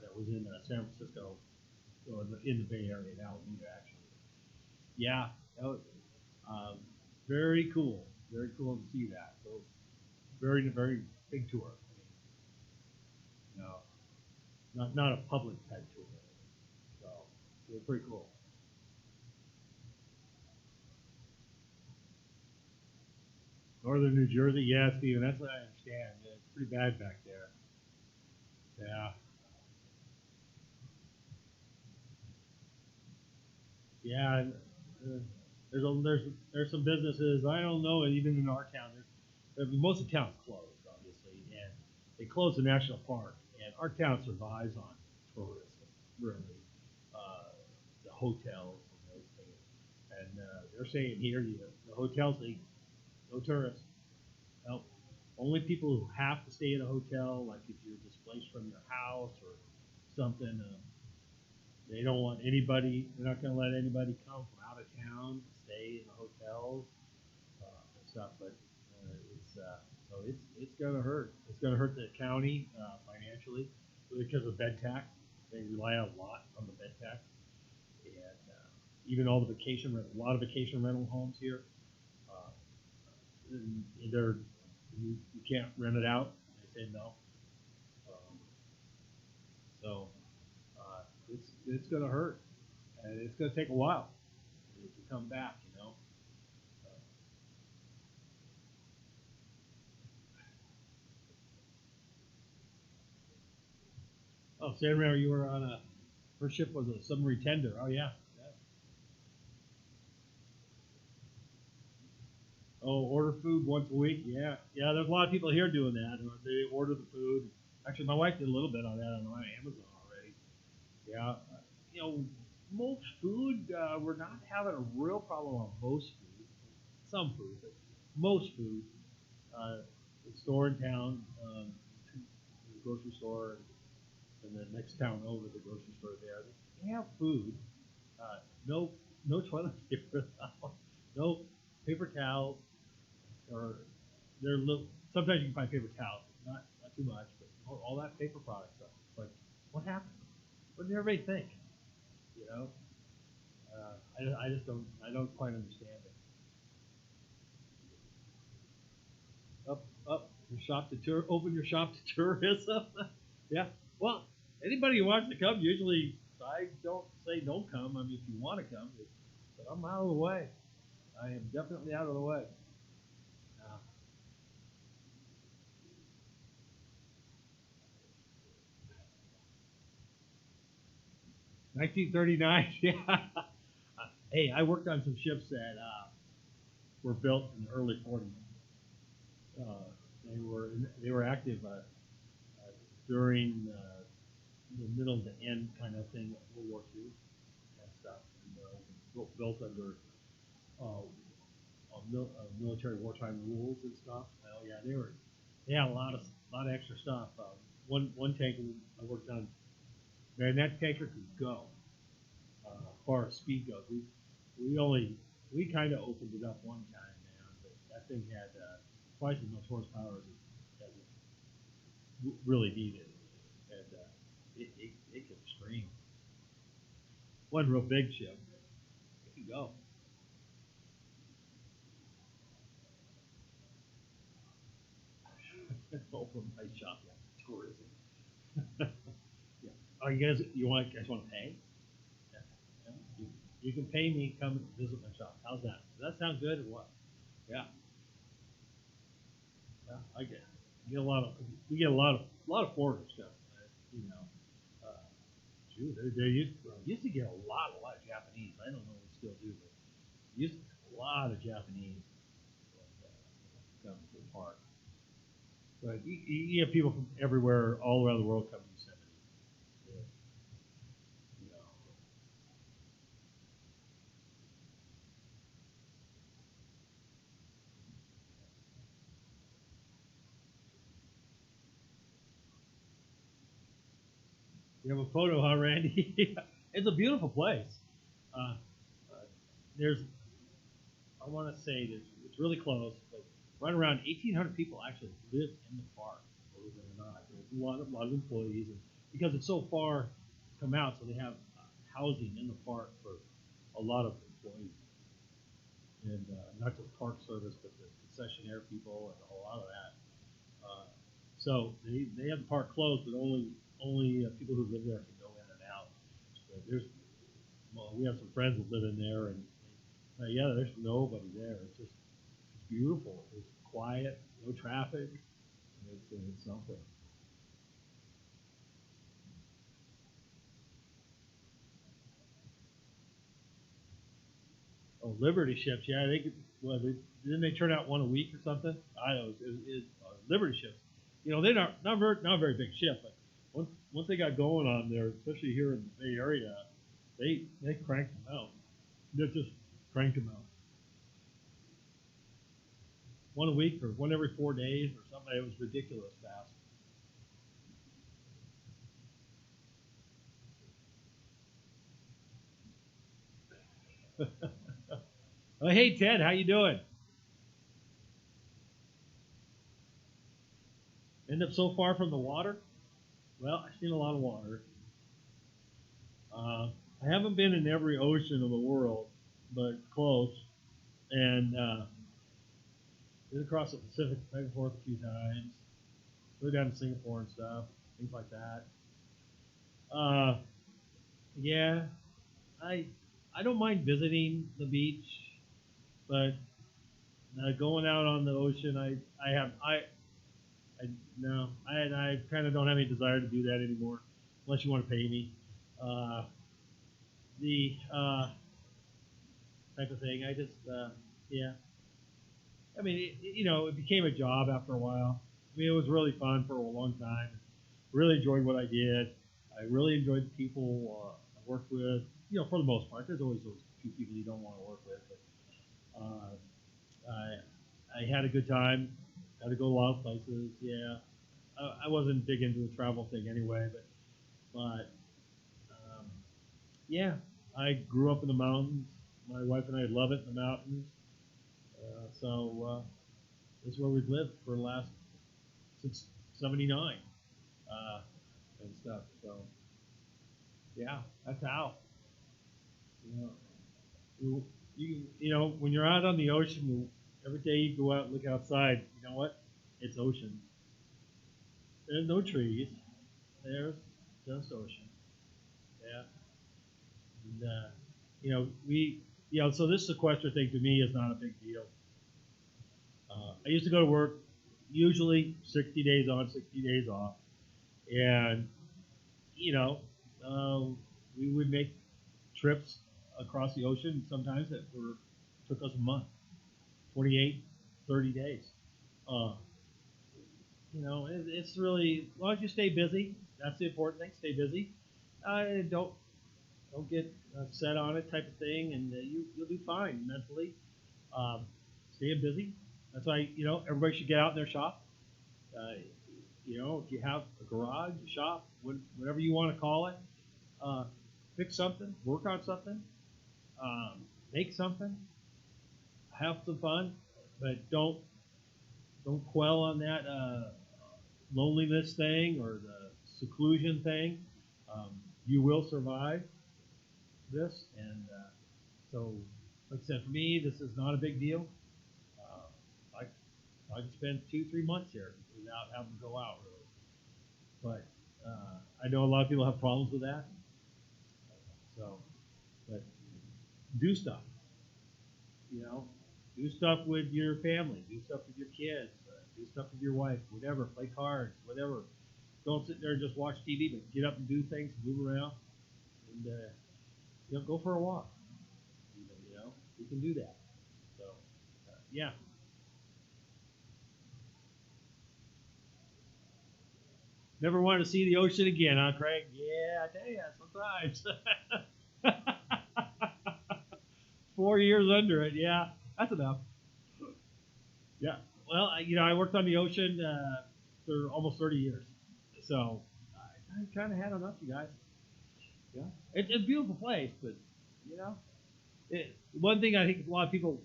that was in San Francisco, or in the Bay Area in Alameda, actually. Yeah, that was um, very cool. Very cool to see that. So very big tour. I mean, no, not a public type tour. So it was pretty cool. Northern New Jersey, yeah, Steven, that's what I understand. Yeah, it's pretty bad back there. Yeah, yeah. There's some businesses I don't know, even in our town. Most of the town's closed, obviously, and they closed the national park, and our town survives on tourism, really. Uh, the hotels and those things, and they're saying here, the hotels, no tourists. Nope. Only people who have to stay at a hotel, like if you're displaced from your house or something, they don't want anybody. They're not going to let anybody come from out of town to stay in the hotels and stuff. But it's so it's going to hurt. It's going to hurt the county financially because of bed tax. They rely a lot on the bed tax, and even all the a lot of vacation rental homes here. Uh, they're you can't rent it out. They say no. Um, so it's going to hurt, and it's going to take a while to come back. You know. Uh, Oh, San Remo, you were on a first ship was a submarine tender. Oh yeah. Oh, order food once a week. Yeah, yeah. There's a lot of people here doing that. They order the food. Actually, my wife did a little bit on that on Amazon already. Yeah, you know, most food we're not having a real problem on most food. Some food, but most food. The store in town, the grocery store, and the next town over, the grocery store there. They have food. Uh, no, no toilet paper. No paper towels. Or they're little. Sometimes you can find paper towels, not too much, but all that paper product stuff. It's like, what happened? What did everybody think? You know, I just don't quite understand it. Up, your shop to tour. Open your shop to tourism. Yeah. Well, anybody who wants to come, usually I don't say don't come. I mean, if you want to come, but I'm out of the way. I am definitely out of the way. 1939. Yeah. Hey, I worked on some ships that were built in the early 40s. Uh, they were active during the middle to end kind of thing of World War II and stuff, and built under military wartime rules and stuff. Oh yeah, they had a lot of extra stuff. One tanker I worked on, man, that tanker could go as far as speed goes. We kind of opened it up one time, man, but that thing had twice as much horsepower as it really needed, and it could scream. Wasn't a real big ship. It could go. Open my shop, yeah. Tourism. Yeah. Oh, you guys want to pay? Yeah. Yeah. You can pay me to come visit my shop. How's that? Does that sound good or what? Yeah. Yeah. Get a lot of we get a lot of foreigners come. You know, uh, shoot, used to get a lot of Japanese. I don't know if we still do, but used to get a lot of Japanese come to the park. But you have people from everywhere, all around the world come to Yosemite. Yeah, you know. You have a photo, huh, Randy? It's a beautiful place. Uh, uh, there's, I want to say, it's really close, but right around 1,800 people actually live in the park, believe it or not. There's a lot of employees, and because it's so far to come out, so they have housing in the park for a lot of employees, and not just park service, but the concessionaire people and a lot of that. So they have the park closed, but only people who live there can go in and out. So we have some friends that live in there, and yeah, there's nobody there. It's beautiful. It's quiet, no traffic. It's something. Oh, Liberty ships, yeah, they could. Well, didn't they turn out one a week or something? I know Liberty ships. You know, they're not very big ship, but once they got going on there, especially here in the Bay Area, they cranked them out. They just cranked them out. One a week or one every 4 days or something. It was ridiculous fast. Oh, hey Ted, how you doing? End up so far from the water? Well, I've seen a lot of water. Uh, I haven't been in every ocean of the world, but close. And been across the Pacific back and forth a few times. Flew down to Singapore and stuff, things like that. Uh, yeah, I I don't mind visiting the beach, but going out on the ocean, I no, I kind of don't have any desire to do that anymore. unless you want to pay me. The type of thing. I just, yeah. I mean, it became a job after a while. I mean, it was really fun for a long time. Really enjoyed what I did. I really enjoyed the people I worked with. For the most part, there's always those few people you don't want to work with. But I had a good time. Had to go a lot of places. Yeah, I wasn't big into the travel thing anyway, but yeah, I grew up in the mountains. My wife and I love it in the mountains. So this is where we've lived for the last since '79 and stuff. So yeah, that's how. When you're out on the ocean, every day you go out and look outside. You know what? It's ocean. There's no trees. There's just ocean. Yeah. And, so this sequester thing to me is not a big deal. I used to go to work, usually 60 days on, 60 days off. And, we would make trips across the ocean sometimes that took us a month, 28, 30 days. It's really, as long as you stay busy, that's the important thing, stay busy. Don't get set on it type of thing, and you'll do fine mentally. Staying busy. That's why, everybody should get out in their shop. If you have a garage, a shop, whatever you want to call it, fix something, work on something, make something, have some fun, but don't quell on that loneliness thing or the seclusion thing. You will survive this, and so, like I said, for me, this is not a big deal. I can spend 2-3 months here without having to go out, really. But I know a lot of people have problems with that. So, but do stuff. Do stuff with your family. Do stuff with your kids. Do stuff with your wife. Whatever. Play cards. Whatever. Don't sit there and just watch TV, but get up and do things, move around, and go for a walk. You can do that. So, yeah. Never wanted to see the ocean again, huh, Craig? Yeah, I tell you, sometimes. 4 years under it, yeah, that's enough. Yeah, well, I worked on the ocean for almost 30 years, so I kind of had enough, you guys. Yeah, it's a beautiful place, but one thing I think a lot of people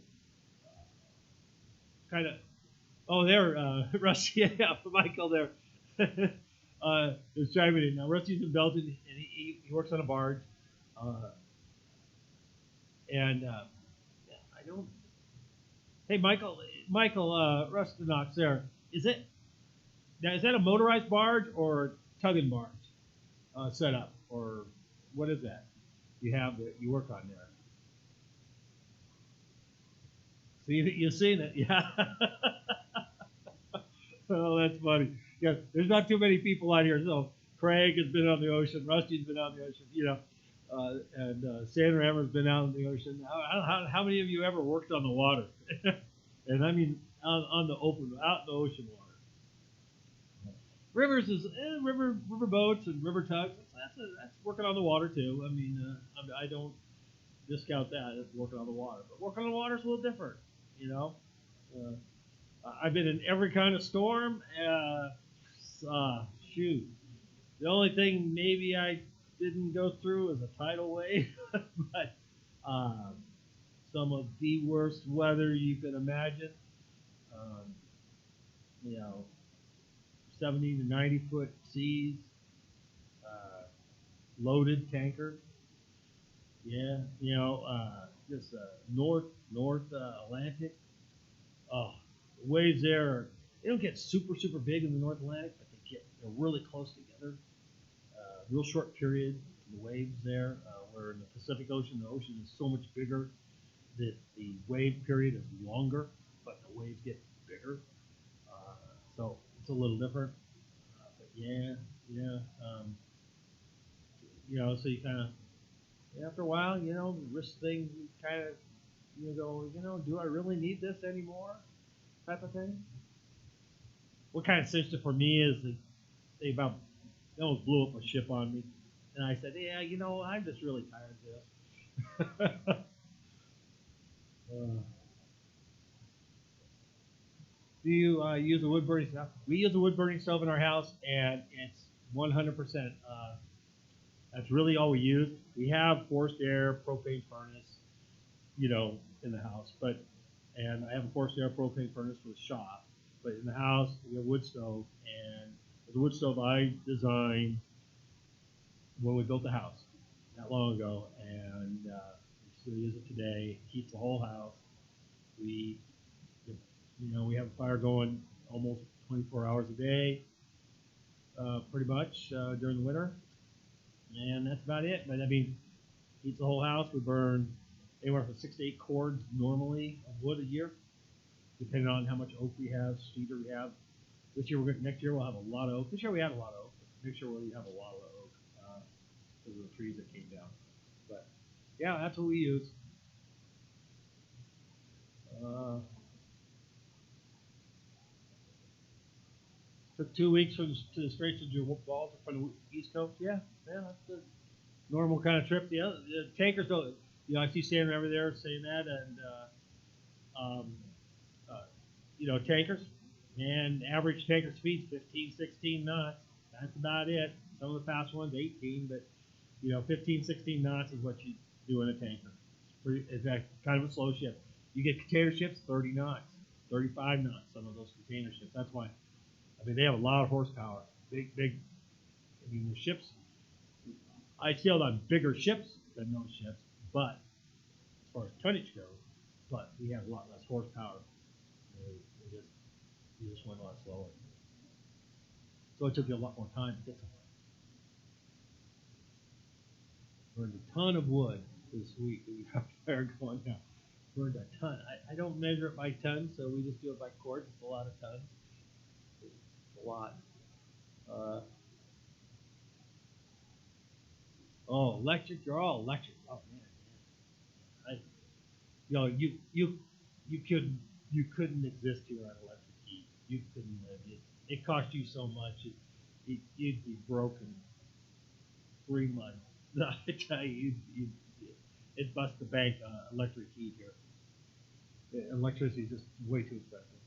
kind of, there, Rusty, yeah, Michael there. Is chiming in now. Rusty's in Belgium, and he works on a barge, and I don't. Hey, Michael, Rustinox there. Is that a motorized barge or tugging barge setup, or what is that you have that you work on there? See, you've seen it, yeah. Oh, that's funny. Yeah, there's not too many people out here. So Craig has been on the ocean, Rusty's been on the ocean, and Sandra Hammer's been out on the ocean. How many of you ever worked on the water? And I mean on the open, out in the ocean water. Rivers is river boats and river tugs. That's working on the water too. I mean, I don't discount that. It's working on the water, but working on the water is a little different, I've been in every kind of storm. Shoot. The only thing maybe I didn't go through is a tidal wave, but some of the worst weather you can imagine. 70 to 90 foot seas, loaded tanker. Yeah, just North Atlantic. Oh, the waves there, they don't get super big in the North Atlantic, but they're really close together. Real short period, the waves there, where in the Pacific Ocean, the ocean is so much bigger that the wave period is longer, but the waves get bigger. So it's a little different. But yeah. you know, so you kind of, after a while, you know, wrist thing, you kind of, you go, you know, do I really need this anymore? Type of thing. What kind of cinched it for me is they about almost blew up a ship on me, and I said, yeah, you know, I'm just really tired of this. Do you use a wood burning stove? We use a wood burning stove in our house, and it's 100%. That's really all we use. We have forced air propane furnace, you know, in the house, and I have a forced air propane furnace for the shop. But in the house, we have a wood stove, and the wood stove I designed when we built the house not long ago, and we still use it today. It keeps the whole house. We, you know, we have a fire going almost 24 hours a day, pretty much during the winter, and that's about it. But I mean, heats the whole house. We burn anywhere from 6 to 8 cords normally of wood a year, depending on how much oak we have, cedar we have. Next year we'll have a lot of oak. This year we had a lot of oak. Next year we'll have a lot of oak because of the trees that came down. But yeah, that's what we use. Took 2 weeks to the Straits of Gibraltar from the East Coast. Yeah, that's a normal kind of trip. The tankers don't. You know, I see Sam over there saying that, and you know, tankers, and average tanker speed's 15, 16 knots. That's about it. Some of the fast ones 18, but you know, 15, 16 knots is what you do in a tanker. It's kind of a slow ship. You get container ships 30 knots, 35 knots. Some of those container ships. That's why. I mean, they have a lot of horsepower. Big. I mean, the ships. I sailed on bigger ships than those ships, but as far as tonnage goes, but we have a lot less horsepower. You just went a lot slower. So it took you a lot more time to get somewhere. Burned a ton of wood this week. We have fire going now. Burned a ton. I don't measure it by tons, so we just do it by cords. It's a lot of tons. It's a lot. Oh, electric! You're all electric. Oh man. You know, you couldn't exist here on electric heat. You couldn't live. It cost you so much. You'd be broken 3 months. I tell you, it busts the bank on electric heat here. Electricity is just way too expensive.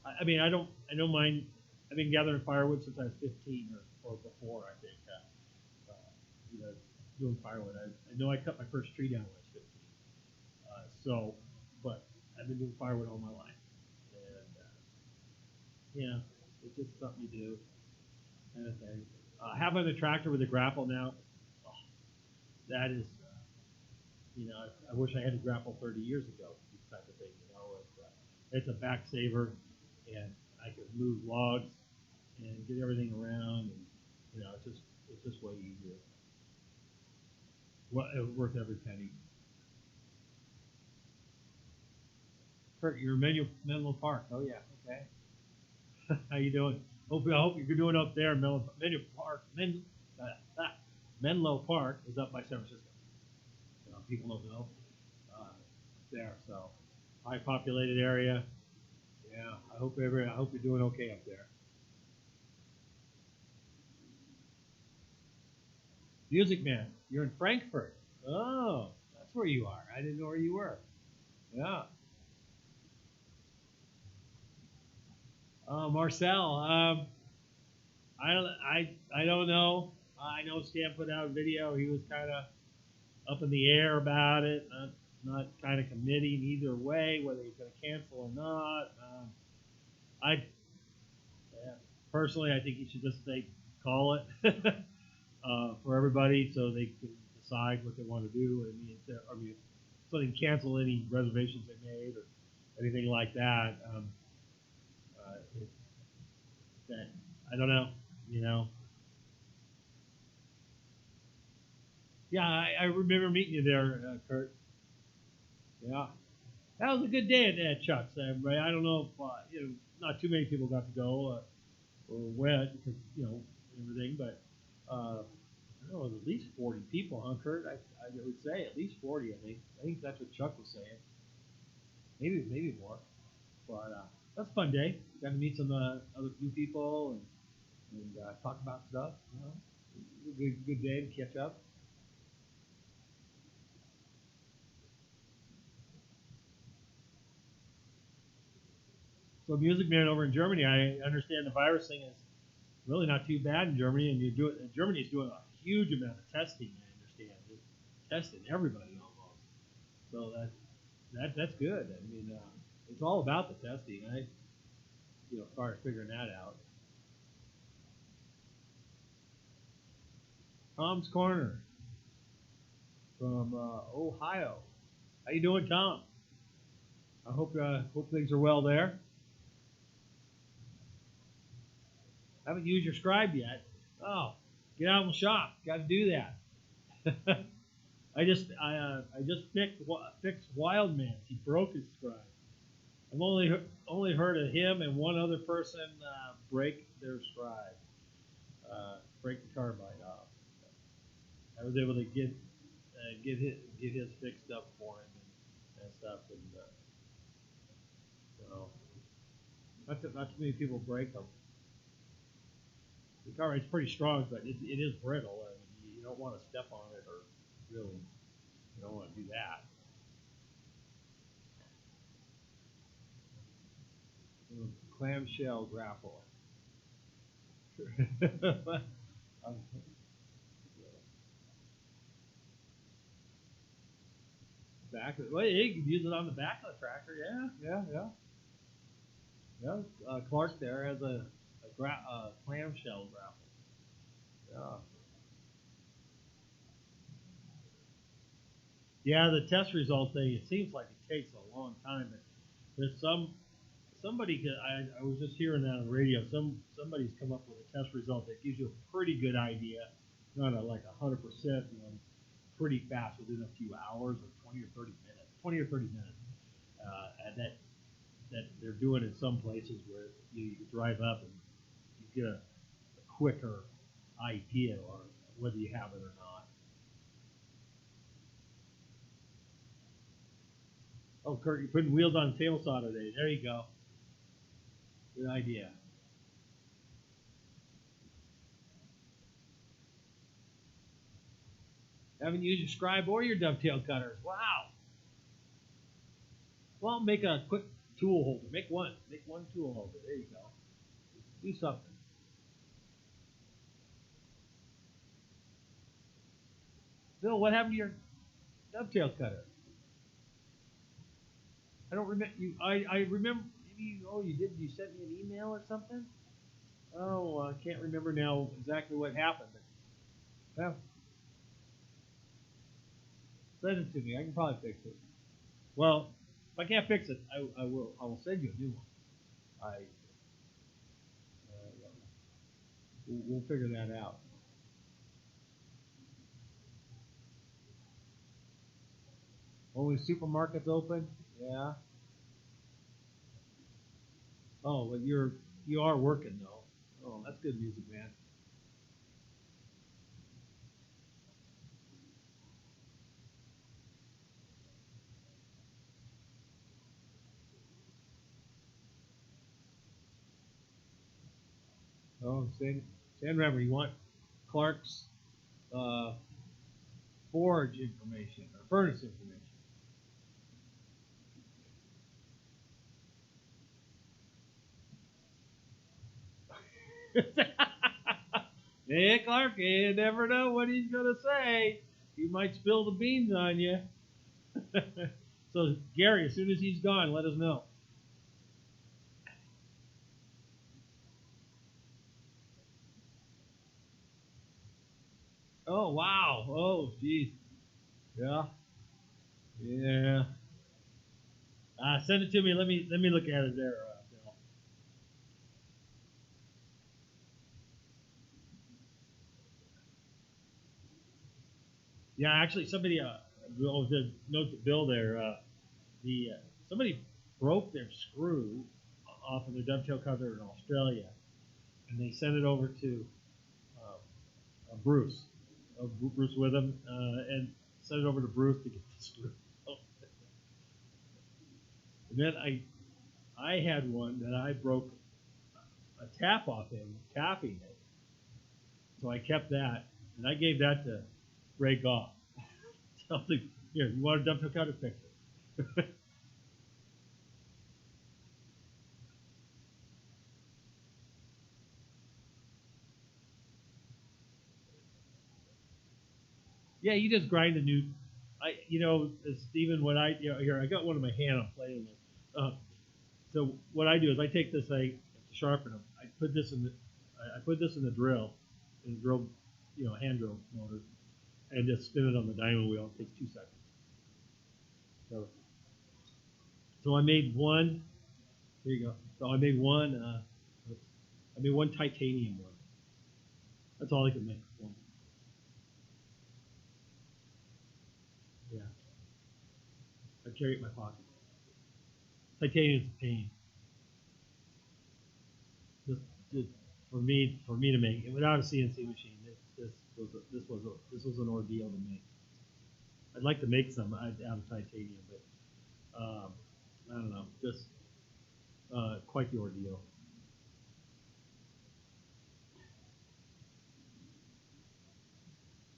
I mean, I don't mind. I've been gathering firewood since I was 15 or before, I think. You know, doing firewood. I know I cut my first tree down when I was 15. But I've been doing firewood all my life. And, yeah, it's just something you do. Kind of thing. Having a tractor with a grapple now, oh, that is, you know, I wish I had a grapple 30 years ago. These type of things, you know, it's a back saver, and I can move logs and get everything around, and you know, it's just way easier. Well, it was worth every penny. Kurt, you're in Menlo Park. Oh yeah, okay. How you doing? I hope you're doing up there. Menlo Park. Menlo Park is up by San Francisco. You know, people don't know. There, so high populated area. Yeah, I hope you're doing okay up there. Music Man, you're in Frankfurt. Oh, that's where you are. I didn't know where you were. Yeah. Marcel, I don't know. I know Stan put out a video. He was kind of up in the air about it. Not kind of committing either way, whether he's going to cancel or not. Personally, I think he should just call it for everybody, so they can decide what they want to do. So they can cancel any reservations they made or anything like that. I don't know, you know. Yeah, I remember meeting you there, Kurt. Yeah, that was a good day at Chuck's. I don't know if you know, not too many people got to go or went because you know everything, but I don't know, at least 40 people, huh, Kurt? I would say at least 40. I think that's what Chuck was saying. Maybe more. But that's a fun day. Got to meet some other new people and talk about stuff. You know, good day to catch up. So, Music Man over in Germany, I understand the virus thing is really not too bad in Germany, and Germany is doing a huge amount of testing. I understand, testing everybody almost. So that's good. I mean, it's all about the testing. As far as figuring that out. Tom's Corner from Ohio. How you doing, Tom? I hope things are well there. Haven't used your scribe yet. Oh, get out and shop. Got to do that. I just fixed Wildman's. He broke his scribe. I've only heard of him and one other person break their scribe, break the carbide off. I was able to get his fixed up for him and stuff, and so not too many people break them. The carbide's pretty strong, but it is brittle. I mean, you don't want to step on it, or really, you don't want to do that. Clamshell grapple. Well, you can use it on the back of the tractor. Yeah. Clark there has a clamshell grapple. Yeah. Yeah, the test result thing. It seems like it takes a long time. But there's somebody. I was just hearing that on the radio. Somebody's come up with a test result that gives you a pretty good idea, not like 100%, pretty fast within a few hours or 20 or 30 minutes. 20 or 30 minutes. And that they're doing in some places where you drive up and you get a quicker idea on whether you have it or not. Oh, Kurt, you're putting wheels on a table saw today. There you go. Good idea. Haven't used your scribe or your dovetail cutters. Wow. Well, make a quick tool holder. Make one tool holder. There you go. Do something. Bill, what happened to your dovetail cutter? I don't remember you. I remember. Maybe you did. You sent me an email or something. Oh, I can't remember now exactly what happened. But, well, send it to me. I can probably fix it. Well, if I can't fix it, I will send you a new one. We'll figure that out. Only supermarkets open? Yeah. Oh, but you are working though. Oh, that's good music, man. Oh, Sand Rammer, you want Clark's forge information or furnace information? Hey, Clark, you never know what he's gonna say. He might spill the beans on you. So, Gary, as soon as he's gone, let us know. Oh, wow. Oh, geez. Yeah. Yeah. Send it to me. Let me look at it there, Bill. Yeah, actually, somebody the note to Bill there. Somebody broke their screw off of their dovetail cutter in Australia, and they sent it over to Bruce. Bruce with him, and sent it over to Bruce to get the screw. And then I had one that I broke a tap off him, tapping it. So I kept that, and I gave that to Ray Goff. Something here, you want a dovetail cutter? Fix it. Yeah, you just grind a new. Stephen, what here I got one in my hand. I'm playing with. So what I do is I take this, I to sharpen them. I put this in the drill, in the drill, hand drill motor, and just spin it on the diamond wheel. It takes 2 seconds. So I made one. Here you go. So I made one. I made one titanium one. That's all I could make. One. Yeah. I carry it in my pocket. Titanium's a pain. Just for me to make it without a CNC machine. This was an ordeal to make. I'd like to make some out of titanium, but I don't know. Just quite the ordeal.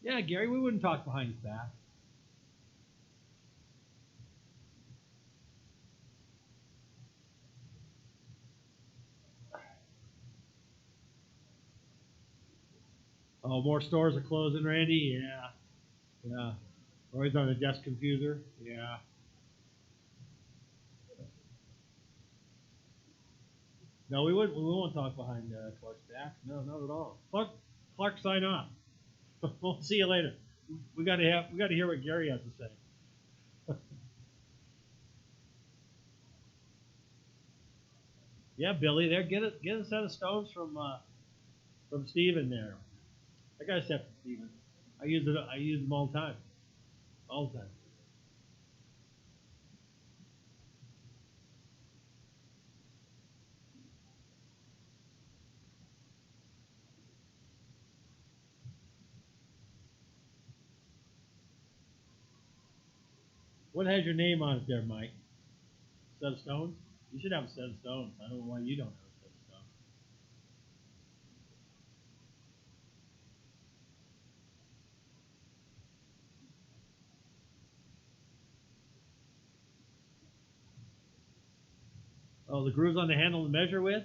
Yeah, Gary, we wouldn't talk behind his back. Oh, more stores are closing, Randy? Yeah. Yeah. Always on a desk computer? Yeah. No, we won't talk behind Clark's back. No, not at all. Clark, sign off. We'll see you later. We got to hear what Gary has to say. Yeah, Billy, there, get a set of stones from Steven there. I got a set from Steven. I use them all the time. All the time. What has your name on it there, Mike? Set of stones? You should have a set of stones. I don't know why you don't have a set of stones. Oh, the grooves on the handle to measure with?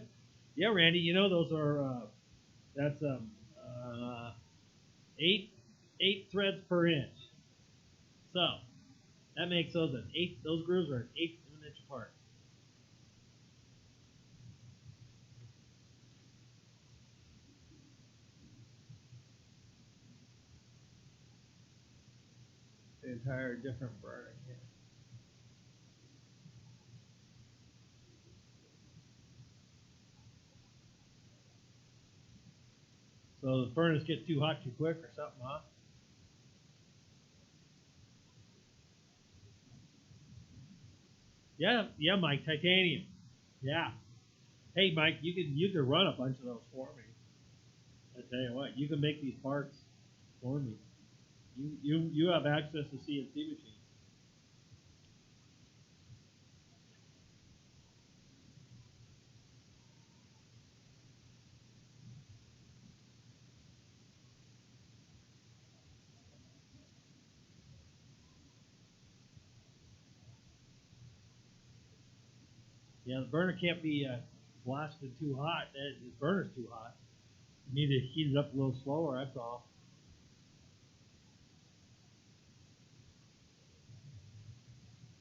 Yeah, Randy, those are that's eight threads per inch. So that makes those an eighth. Those grooves are an eighth of an inch apart. The entire different burner. Yeah. So the furnace gets too hot too quick or something, huh? Yeah, Mike, titanium. Yeah. Hey, Mike, you can run a bunch of those for me. I tell you what, you can make these parts for me. You have access to CNC machines. Yeah, the burner can't be blasted too hot. The burner's too hot. You need to heat it up a little slower. That's all.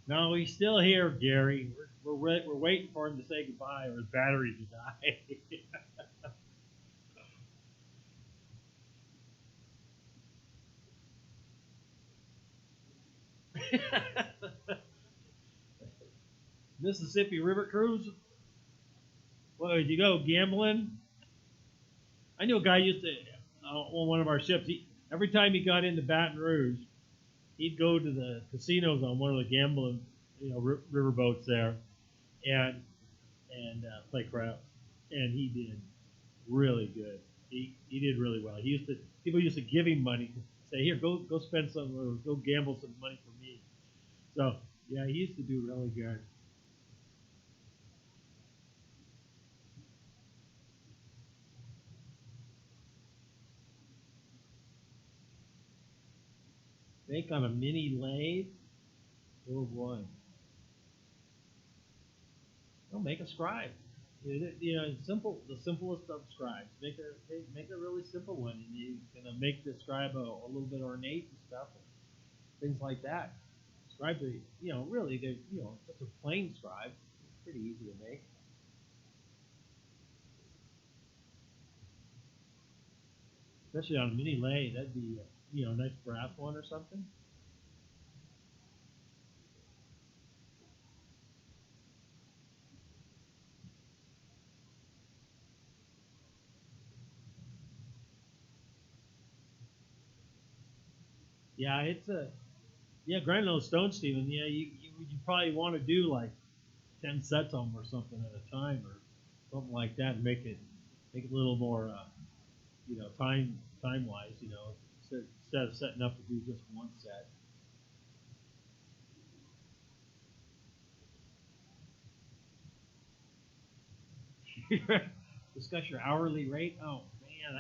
No, he's still here, Gary. We're waiting for him to say goodbye, or his battery to die. Mississippi River Cruise. Well, did you go gambling? I knew a guy used to on one of our ships. Every time he got into Baton Rouge, he'd go to the casinos on one of the gambling, river boats there, and play craps. And he did really good. He did really well. He used to People used to give him money, say, "Here, go spend some, or go gamble some money for me." So yeah, he used to do really good. Make on a mini lathe. Oh boy. Well, make a scribe. Simple. The simplest of scribes. Make a really simple one, and you're gonna make the scribe a little bit ornate and stuff, and things like that. Scribes are, really they're, just a plain scribe. It's pretty easy to make. Especially on a mini lathe, that'd be, a nice brass one or something. Yeah, grinding those stones, Stephen. Yeah, you probably want to do like 10 sets of them or something at a time, or something like that, and make it a little more, time wise, instead of setting up to do just one set. Discuss your hourly rate. Oh man,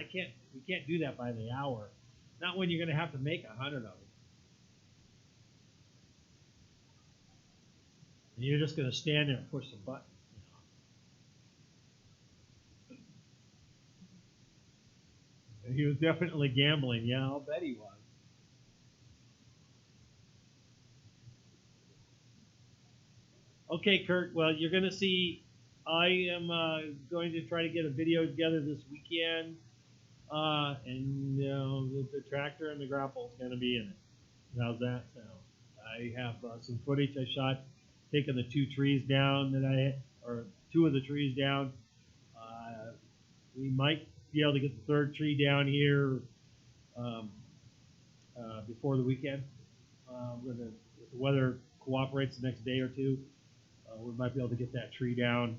we can't do that by the hour. Not when you're going to have to make 100 of them. And you're just going to stand there and push the button. And he was definitely gambling. Yeah, I'll bet he was. Okay, Kurt. Well, you're going to see. I am going to try to get a video together this weekend, and the tractor and the grapple is going to be in it. How's that sound? I have some footage I shot taking the two trees down or two of the trees down. Uh, we might be able to get the third tree down here um, before the weekend. If the weather cooperates the next day or two, we might be able to get that tree down,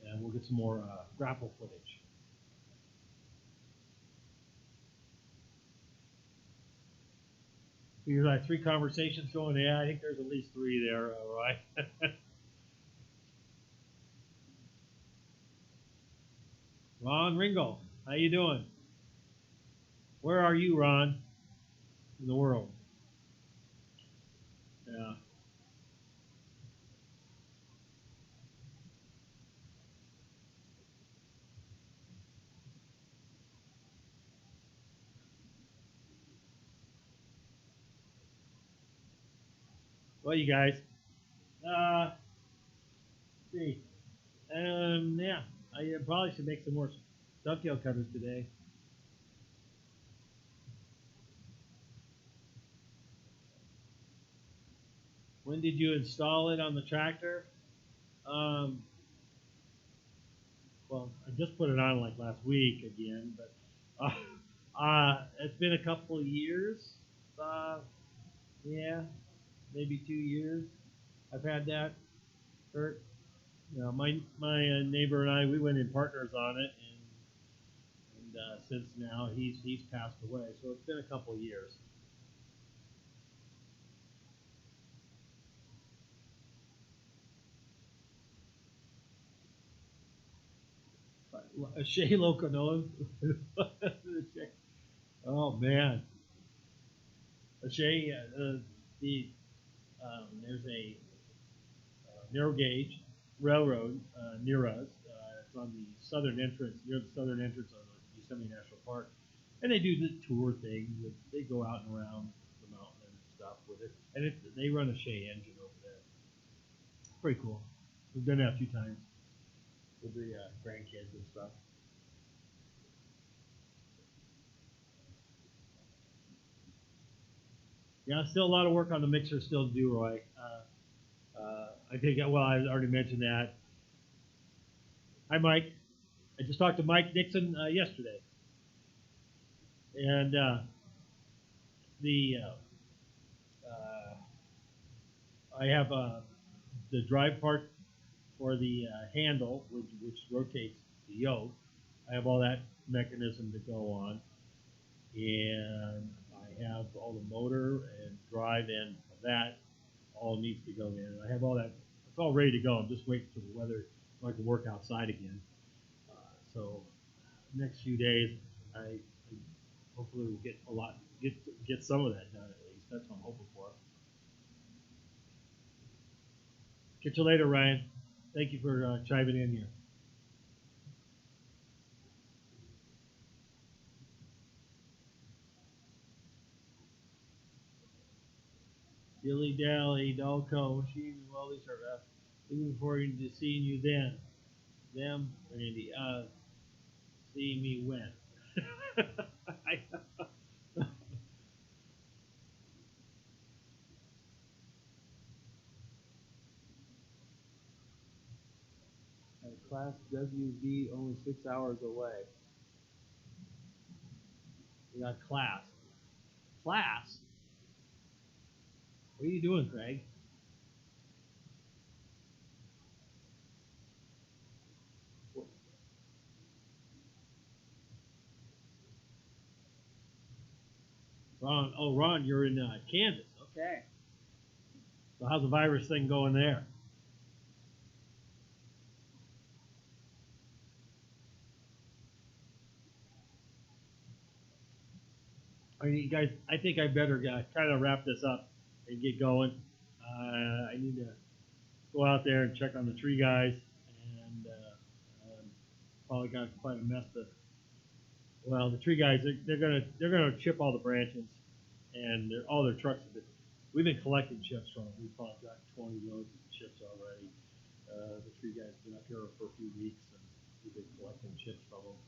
and we'll get some more grapple footage. You're like 3 conversations going. Yeah, I think there's at least 3 there. All right. Ron Ringel, how you doing? Where are you, Ron, in the world? Yeah. Well, you guys. Let's see. Yeah, I probably should make some more dovetail covers today. When did you install it on the tractor? Um, well, I just put it on like last week again, but it's been a couple of years. Uh, yeah, maybe 2 years. I've had that. Kurt, my neighbor and I, we went in partners on it, and since now he's passed away, so it's been a couple of years. A Shea Loconola. Oh man, a Shea. There's a narrow gauge railroad near us. It's on the southern entrance, near the southern entrance of the Yosemite National Park, and they do the tour thing. They go out and around the mountain and stuff with it, and they run a Shea engine over there. Pretty cool. We've done that a few times with the grandkids and stuff. Yeah, still a lot of work on the mixer still to do, Roy. I think, well, I already mentioned that. Hi, Mike. I just talked to Mike Nixon yesterday, and the I have the drive part for the handle, which rotates the yoke. I have all that mechanism to go on, and I have all the motor and drive end of that all needs to go in. And I have all that, it's all ready to go. I'm just waiting for the weather so I can work outside again. So next few days, I hopefully will get some of that done at least. That's what I'm hoping for. Catch you later, Ryan. Thank you for chiming in here. Dilly dally, Dalco, machine, well, these are looking forward to seeing you then. Them, Randy. See me when. Class WV only 6 hours away. We got class. Class? What are you doing, Craig? Ron, oh, Ron, you're in Kansas. Okay. So how's the virus thing going there? I mean, you guys, I think I better kind of wrap this up and get going. I need to go out there and check on the tree guys, and probably got quite a mess. Well, the tree guys, they're gonna chip all the branches, and all their trucks have been. We've been collecting chips from them. We've probably got 20 loads of chips already. The tree guys been up here for a few weeks, and we've been collecting chips from them.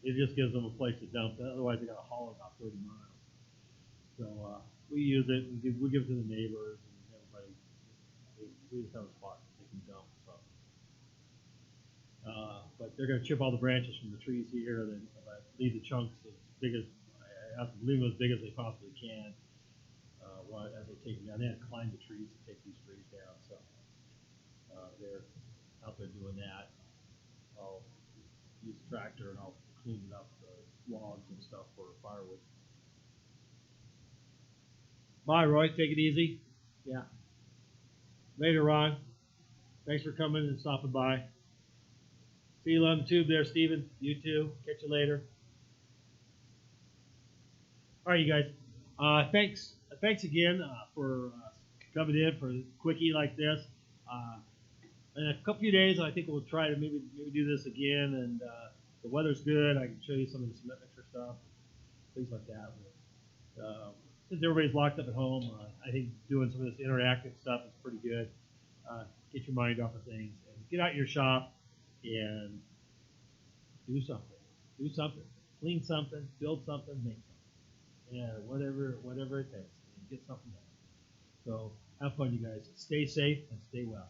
It just gives them a place to dump. Otherwise, they got to haul about 30 miles. So we use it. We give it to the neighbors and everybody. We just have a spot they can dump. So, but they're going to chip all the branches from the trees here, and then leave the chunks as big as I have to leave them as big as they possibly can. As they take them down, they have to climb the trees to take these trees down. So they're out there doing that. I'll use a tractor and I'll clean it up, the logs and stuff for firewood. Bye, Roy. Take it easy. Yeah. Later, Ron. Thanks for coming and stopping by. See you on the tube there, Steven. You too. Catch you later. All right, you guys. Thanks again for coming in for a quickie like this. In a couple of days, I think we'll try to maybe do this again. And the weather's good. I can show you some of the symmetric stuff, things like that. Since everybody's locked up at home, I think doing some of this interactive stuff is pretty good. Get your mind off of things and get out your shop and do something. Do something. Clean something. Build something. Make something. Yeah, whatever it takes. And get something done. So have fun, you guys. Stay safe and stay well.